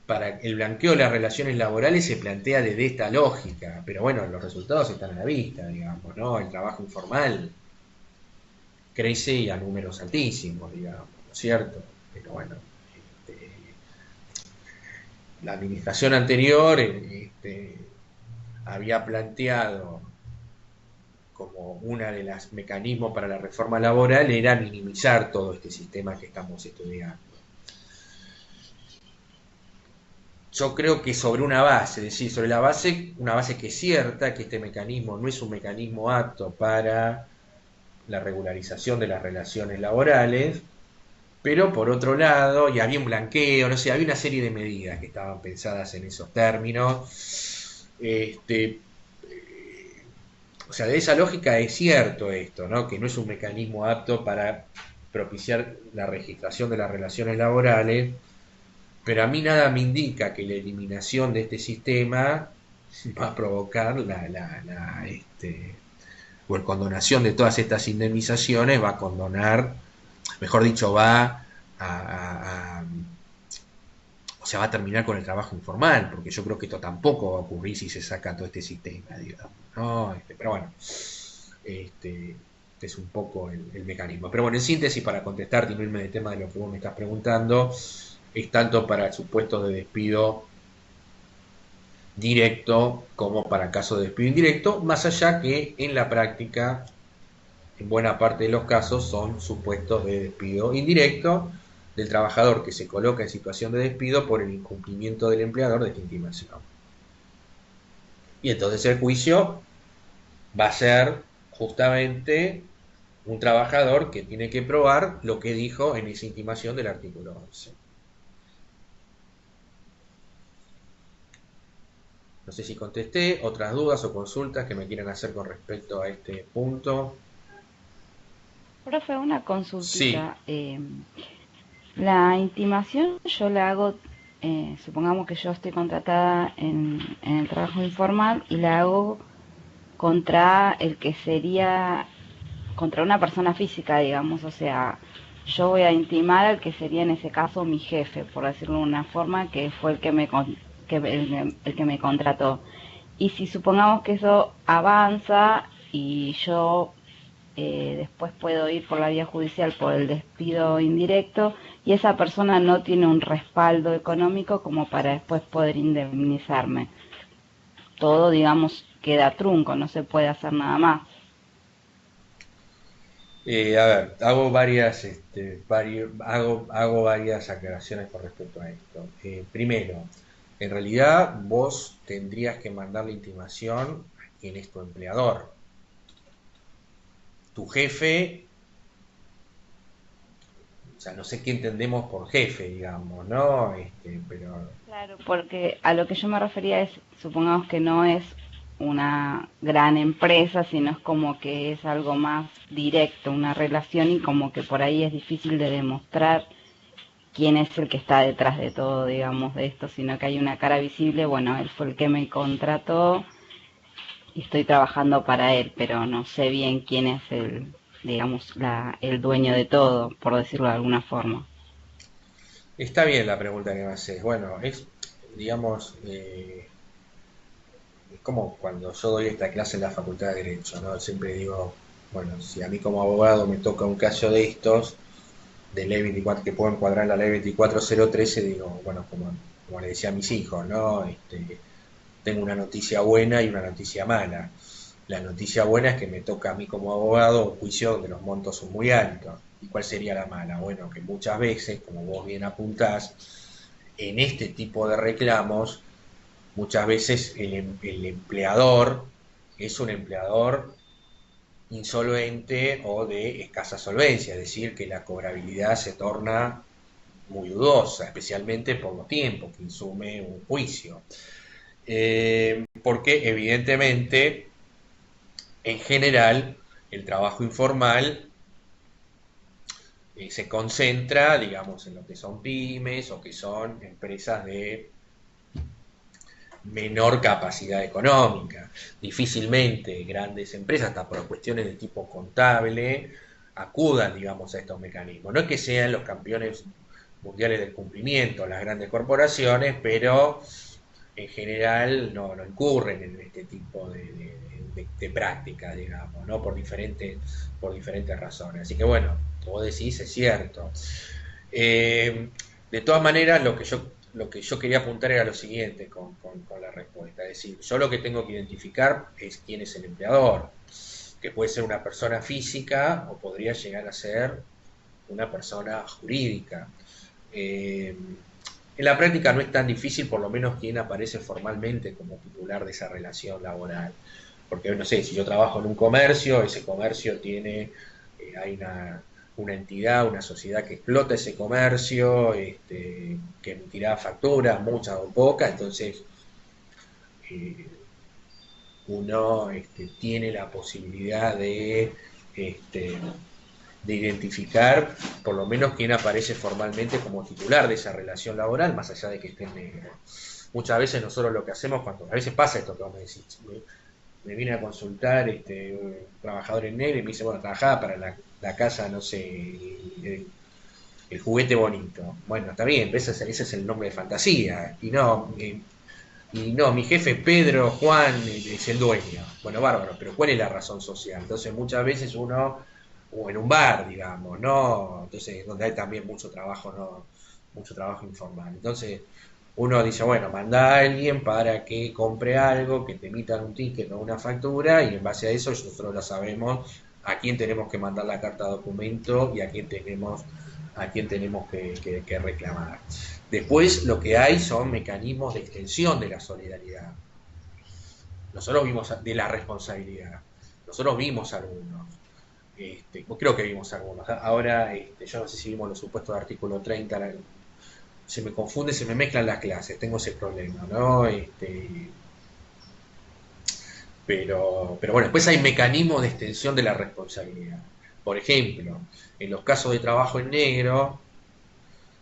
para el blanqueo de las relaciones laborales se plantea desde esta lógica, pero bueno, los resultados están a la vista, digamos, ¿no? El trabajo informal crece y a números altísimos, digamos, ¿no es cierto? Pero bueno, la administración anterior había planteado como una de los mecanismos para la reforma laboral era minimizar todo este sistema que estamos estudiando. yo creo que sobre una base, es decir, sobre la base, una base que es cierta, que este mecanismo no es un mecanismo apto para la regularización de las relaciones laborales, pero por otro lado, y había un blanqueo, no sé, había una serie de medidas que estaban pensadas en esos términos. O sea, de esa lógica es cierto esto, ¿no? Que no es un mecanismo apto para propiciar la registración de las relaciones laborales, pero a mí nada me indica que la eliminación de este sistema va a provocar o la condonación de todas estas indemnizaciones va a condonar, mejor dicho, o sea, va a terminar con el trabajo informal, porque yo creo que esto tampoco va a ocurrir si se saca todo este sistema, digamos, ¿no? Pero bueno, este es un poco el mecanismo. Pero bueno, en síntesis, para contestarte y no irme del tema de lo que vos me estás preguntando, es tanto para supuestos de despido directo como para casos de despido indirecto, más allá que en la práctica, en buena parte de los casos, son supuestos de despido indirecto del trabajador que se coloca en situación de despido por el incumplimiento del empleador de esta intimación. Y entonces el juicio va a ser justamente un trabajador que tiene que probar lo que dijo en esa intimación del artículo 11. No sé si contesté, otras dudas o consultas que me quieran hacer con respecto a este punto. Profe, una Sí, consultita. La intimación yo la hago, supongamos que yo estoy contratada en el trabajo informal y la hago contra el que sería, contra una persona física, digamos, o sea, yo voy a intimar al que sería en ese caso mi jefe, por decirlo de una forma, que fue el que el que me contrató. Y si supongamos que eso avanza y yo después puedo ir por la vía judicial por el despido indirecto y esa persona no tiene un respaldo económico como para después poder indemnizarme. Todo, digamos, queda trunco, no se puede hacer nada más. A ver, hago varias aclaraciones con respecto a esto. Primero, en realidad vos tendrías que mandar la intimación a quien es tu empleador. Tu jefe, o sea, no sé qué entendemos por jefe, digamos, ¿no? Pero Claro, porque a lo que yo me refería es, supongamos que no es una gran empresa, sino es como que es algo más directo, una relación y como que por ahí es difícil de demostrar quién es el que está detrás de todo, digamos, de esto, sino que hay una cara visible, bueno, él fue el que me contrató y estoy trabajando para él, pero no sé bien quién es el, digamos, el dueño de todo, por decirlo de alguna forma. está bien la pregunta que me haces. Bueno, digamos, es como cuando yo doy esta clase en la Facultad de Derecho, ¿no? Siempre digo, bueno, si a mí como abogado me toca un caso de estos, de ley 24, que puedo encuadrar en la ley 24013, digo, bueno, como le decía a mis hijos, ¿no? Tengo una noticia buena y una noticia mala. La noticia buena es que me toca a mí como abogado un juicio donde los montos son muy altos. ¿Y cuál sería la mala? Bueno, que muchas veces, como vos bien apuntás, en este tipo de reclamos, muchas veces el empleador es un empleador insolvente o de escasa solvencia, es decir, que la cobrabilidad se torna muy dudosa, especialmente por los tiempos que insume un juicio. Porque evidentemente, en general, el trabajo informal se concentra, digamos, en lo que son pymes o que son empresas de menor capacidad económica. Difícilmente grandes empresas, hasta por cuestiones de tipo contable, acudan, digamos, a estos mecanismos. No es que sean los campeones mundiales del cumplimiento, las grandes corporaciones, pero en general no incurren en este tipo de prácticas, digamos, ¿no? Por diferentes razones. Así que bueno, como decís, es cierto. De todas maneras, lo que yo quería apuntar era lo siguiente con la respuesta. Es decir, yo lo que tengo que identificar es quién es el empleador, que puede ser una persona física o podría llegar a ser una persona jurídica. Eh, En la práctica no es tan difícil, por lo menos quien aparece formalmente como titular de esa relación laboral. Porque, no sé, si yo trabajo en un comercio, ese comercio tiene, hay una entidad, una sociedad que explota ese comercio, que emitirá facturas, muchas o pocas, entonces eh, uno tiene la posibilidad este, de identificar por lo menos quién aparece formalmente como titular de esa relación laboral, más allá de que esté en negro. Muchas veces nosotros lo que hacemos, cuando a veces pasa esto que vos me decís, me viene a consultar un trabajador en negro y me dice, bueno, trabajaba para la casa, no sé, el juguete bonito. Bueno, está bien, ese es el nombre de fantasía. Y no, mi jefe Pedro Juan es el dueño. Bueno, bárbaro, pero ¿cuál es la razón social? Entonces muchas veces uno, o en un bar, digamos, ¿no? Entonces, donde hay también mucho trabajo, ¿no? Mucho trabajo informal. Entonces, uno dice, bueno, manda a alguien para que compre algo, que te emitan un ticket o una factura, y en base a eso nosotros lo sabemos a quién tenemos que mandar la carta de documento y a quién tenemos que reclamar. Después lo que hay son mecanismos de extensión de la solidaridad. Nosotros vimos de la responsabilidad. Nosotros vimos algunos. Creo que vimos algunos. Ahora, yo no sé si vimos los supuestos de artículo 30. Se me confunde, se me mezclan las clases. Tengo ese problema, ¿no? Pero bueno, después hay mecanismos de extensión de la responsabilidad. Por ejemplo, en los casos de trabajo en negro,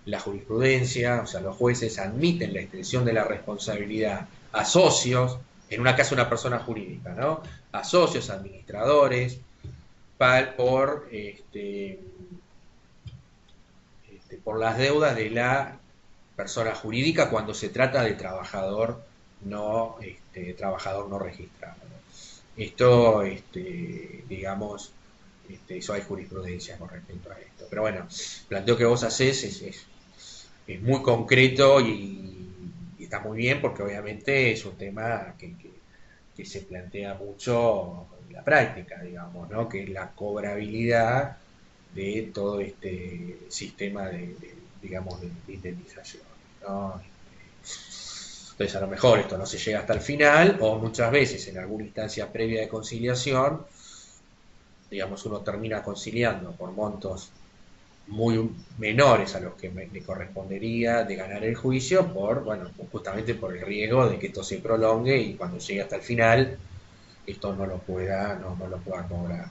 la jurisprudencia, o sea, los jueces admiten la extensión de la responsabilidad a socios, en una casa una persona jurídica, ¿no? A socios, administradores, por las deudas de la persona jurídica cuando se trata de trabajador no registrado. Esto, digamos, eso hay jurisprudencia con respecto a esto. Pero bueno, el planteo que vos hacés es muy concreto y está muy bien porque obviamente es un tema que se plantea mucho en la práctica, digamos, ¿no? Que es la cobrabilidad de todo este sistema digamos, de indemnización, ¿no? Entonces a lo mejor esto no se llega hasta el final o muchas veces en alguna instancia previa de conciliación, digamos, uno termina conciliando por montos muy menores a los que le correspondería de ganar el juicio justamente por el riesgo de que esto se prolongue y cuando llegue hasta el final esto no lo pueda cobrar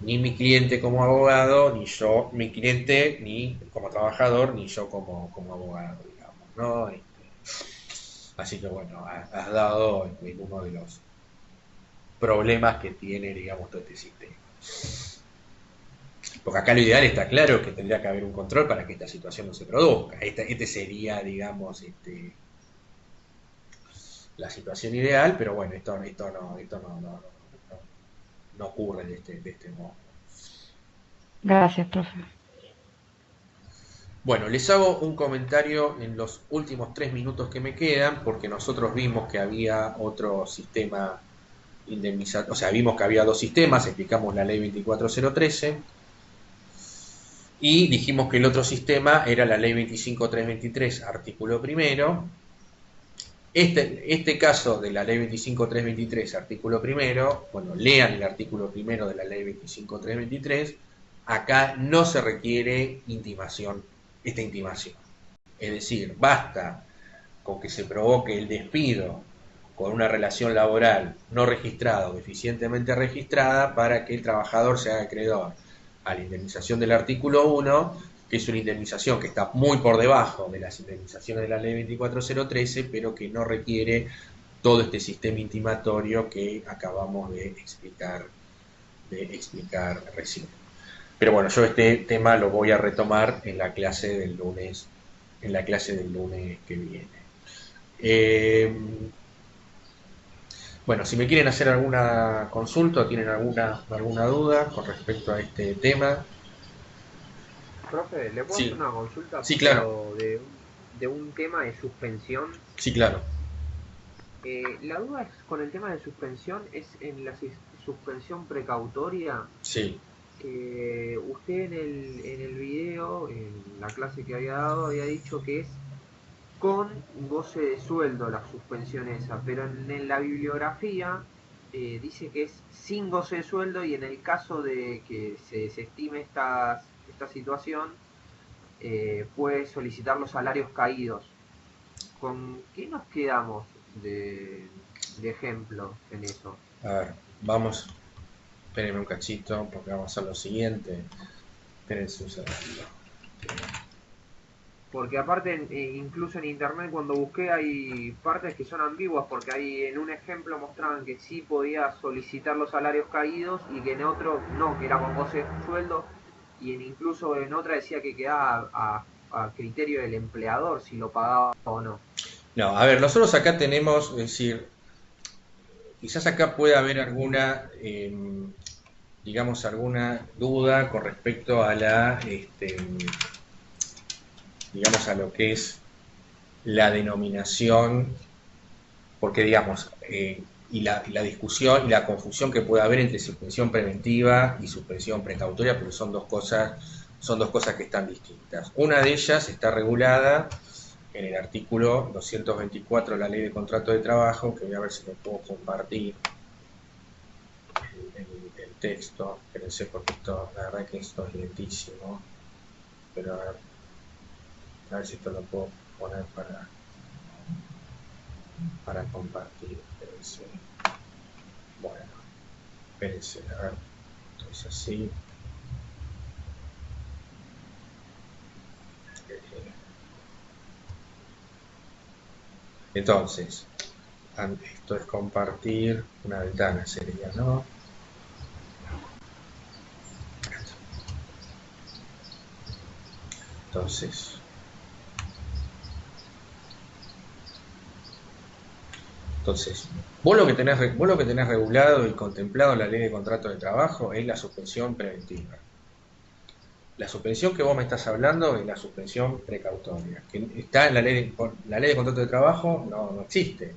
ni mi cliente como abogado, ni yo, mi cliente ni como trabajador, ni yo como abogado, digamos, ¿no? Así que bueno, has dado en uno de los problemas que tiene, digamos, todo este sistema. Porque acá lo ideal está claro que tendría que haber un control para que esta situación no se produzca. Este sería, digamos, la situación ideal, pero bueno, esto no ocurre de este modo. Gracias, profe. Bueno, les hago un comentario en los últimos 3 minutos que me quedan, porque nosotros vimos que había otro sistema indemnizatorio, o sea, vimos que había dos sistemas, explicamos la ley 24013, y dijimos que el otro sistema era la ley 25323, artículo primero. Este caso de la ley 25323, artículo primero, bueno, lean el artículo primero de la ley 25323, acá no se requiere esta intimación. Es decir, basta con que se provoque el despido con una relación laboral no registrada o deficientemente registrada para que el trabajador se haga acreedor a la indemnización del artículo 1, que es una indemnización que está muy por debajo de las indemnizaciones de la ley 24013, pero que no requiere todo este sistema intimatorio que acabamos de explicar recién. Pero bueno, yo este tema lo voy a retomar en la clase del lunes que viene. Bueno, si me quieren hacer alguna consulta o tienen alguna duda con respecto a este tema. Profe, ¿le puedo hacer una consulta? Sí, claro. De un tema de suspensión. Sí, claro. La duda es con el tema de suspensión, es en la suspensión precautoria. Sí. Usted en el video, en la clase que había dado, había dicho que es con goce de sueldo la suspensión esa, pero en la bibliografía dice que es sin goce de sueldo, y en el caso de que se desestime esta situación, puede solicitar los salarios caídos. ¿Con qué nos quedamos de ejemplo en eso? A ver, vamos, espérenme un cachito, porque vamos a hacer lo siguiente. Espérense un segundo. Porque aparte, incluso en internet cuando busqué hay partes que son ambiguas, porque ahí en un ejemplo mostraban que sí podía solicitar los salarios caídos y que en otro no, que era con goce de sueldo, y incluso en otra decía que quedaba a criterio del empleador si lo pagaba o no. No, a ver, nosotros acá tenemos, es decir, quizás acá pueda haber alguna, digamos, alguna duda con respecto a la, digamos, a lo que es la denominación, porque, digamos, y la discusión y la confusión que puede haber entre suspensión preventiva y suspensión precautoria, porque son dos cosas que están distintas. Una de ellas está regulada en el artículo 224 de la Ley de Contrato de Trabajo, que voy a ver si lo puedo compartir el texto. Espérense, porque esto, la verdad que esto es lentísimo, pero a ver si esto lo puedo poner para compartir. Espérense. Bueno, espérense, a ver, entonces así. Entonces, esto es compartir una ventana, sería, ¿no? Entonces, vos lo que tenés regulado y contemplado en la Ley de Contrato de Trabajo es la suspensión preventiva. La suspensión que vos me estás hablando es la suspensión precautoria, que está en la ley de contrato de trabajo, no existe.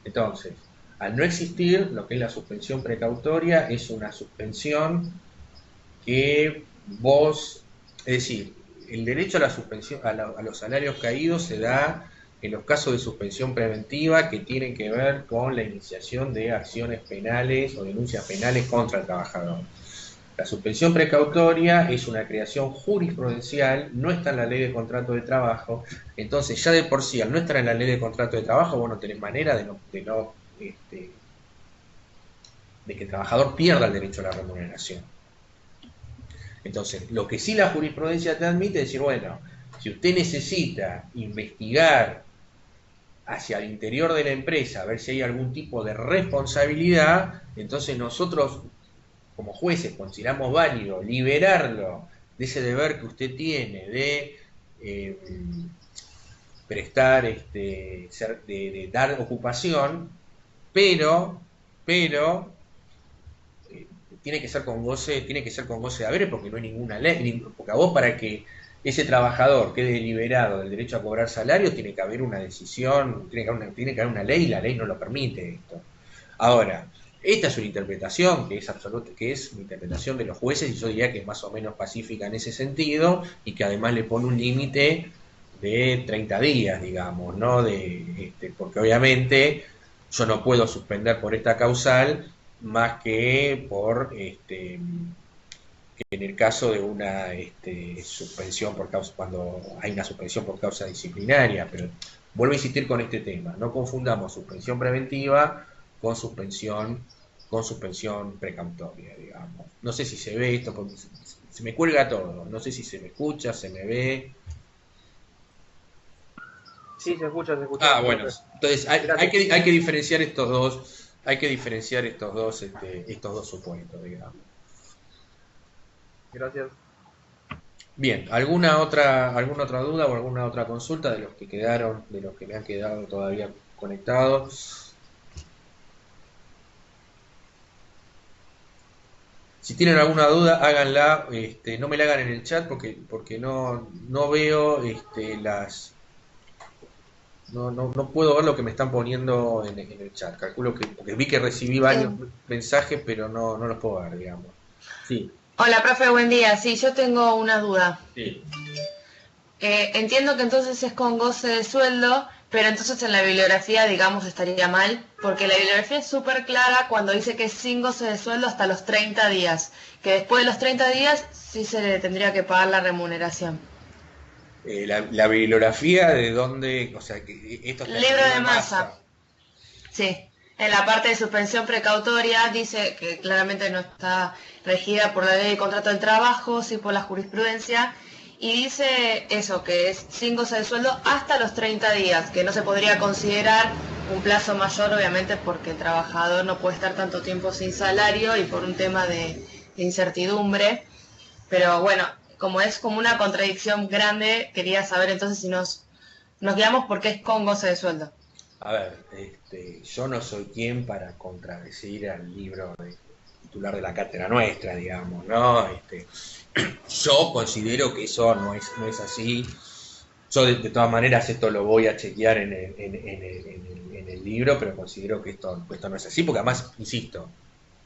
Entonces, al no existir, lo que es la suspensión precautoria es una suspensión que vos, es decir, el derecho a la suspensión, a los salarios caídos se da en los casos de suspensión preventiva que tienen que ver con la iniciación de acciones penales o denuncias penales contra el trabajador. La suspensión precautoria es una creación jurisprudencial, no está en la Ley de Contrato de Trabajo, entonces ya de por sí, al no estar en la Ley de Contrato de Trabajo, vos no tenés manera de que el trabajador pierda el derecho a la remuneración. Entonces, lo que sí la jurisprudencia te admite es decir, bueno, si usted necesita investigar hacia el interior de la empresa, a ver si hay algún tipo de responsabilidad, entonces nosotros como jueces consideramos válido liberarlo de ese deber que usted tiene de prestar, de dar ocupación, pero tiene que ser con goce de haberes, porque no hay ninguna ley, porque a vos, para que ese trabajador quede liberado del derecho a cobrar salario, tiene que haber una decisión, tiene que haber una ley, y la ley no lo permite esto. Ahora, esta es una interpretación que es absoluta, que es una interpretación de los jueces, y yo diría que es más o menos pacífica en ese sentido, y que además le pone un límite de 30 días, digamos, ¿no? Porque obviamente yo no puedo suspender por esta causal más que que en el caso de una suspensión por causa, cuando hay una suspensión por causa disciplinaria. Pero vuelvo a insistir con este tema, no confundamos suspensión preventiva con suspensión precautoria, digamos. No sé si se ve esto, porque se me cuelga todo, no sé si se me escucha, se me ve. Sí, se escucha. Ah, bueno, entonces hay que diferenciar estos dos, estos dos supuestos, digamos. Gracias. Bien, ¿alguna otra duda o alguna otra consulta de los que me han quedado todavía conectados? Si tienen alguna duda, háganla, no me la hagan en el chat porque no veo no puedo ver lo que me están poniendo en el chat. Calculo que, porque vi que recibí varios mensajes, pero no los puedo ver, digamos. Sí. Hola, profe, buen día. Sí, yo tengo una duda. Sí. Entiendo que entonces es con goce de sueldo, pero entonces en la bibliografía, digamos, estaría mal, porque la bibliografía es súper clara cuando dice que es sin goce de sueldo hasta los 30 días, que después de los 30 días sí se le tendría que pagar la remuneración. La bibliografía de dónde, o sea, que esto está en el Libro de Massa. Sí, en la parte de suspensión precautoria dice que claramente no está regida por la ley de contrato del trabajo, sí por la jurisprudencia, y dice eso, que es sin goce de sueldo hasta los 30 días, que no se podría considerar un plazo mayor, obviamente, porque el trabajador no puede estar tanto tiempo sin salario y por un tema de incertidumbre. Pero bueno, como es como una contradicción grande, quería saber entonces si nos guiamos porque es con goce de sueldo. A ver, yo no soy quien para contradecir al libro titular de la cátedra nuestra, digamos, ¿no? Yo considero que eso no es así. Yo de todas maneras esto lo voy a chequear en el libro, pero considero que esto no es así, porque además, insisto,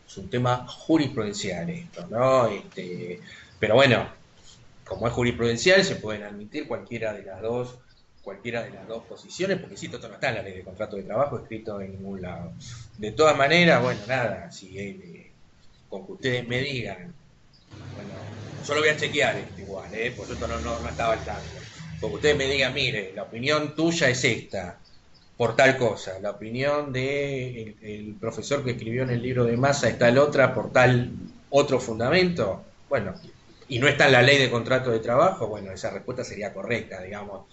es un tema jurisprudencial esto, ¿no? Pero bueno, como es jurisprudencial, se pueden admitir cualquiera de las dos posiciones, porque insisto, esto no está en la ley de contrato de trabajo escrito en ningún lado. De todas maneras, bueno, nada, si con que ustedes me digan, bueno, yo lo voy a chequear igual, por eso no estaba al tanto. Porque ustedes me digan, mire, la opinión tuya es esta, por tal cosa, la opinión de el profesor que escribió en el libro de Massa es tal otra, por tal otro fundamento, bueno, y no está en la ley de contrato de trabajo, bueno, esa respuesta sería correcta, digamos,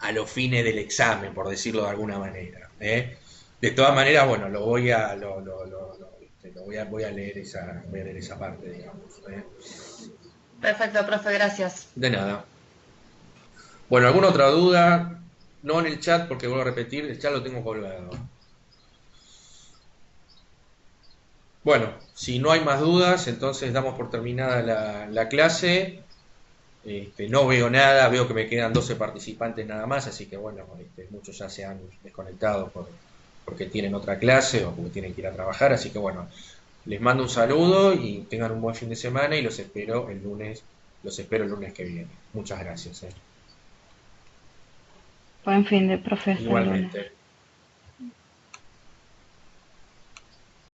a los fines del examen, por decirlo de alguna manera. De todas maneras, bueno, voy a leer esa parte, digamos. Perfecto, profe, gracias. De nada. Bueno, ¿alguna otra duda? No en el chat, porque vuelvo a repetir, el chat lo tengo colgado. Bueno, si no hay más dudas, entonces damos por terminada la clase. No veo nada, veo que me quedan 12 participantes nada más, así que bueno, muchos ya se han desconectado porque tienen otra clase o porque tienen que ir a trabajar, así que bueno, les mando un saludo y tengan un buen fin de semana y los espero el lunes que viene. Muchas gracias. Buen fin de profe. Igualmente.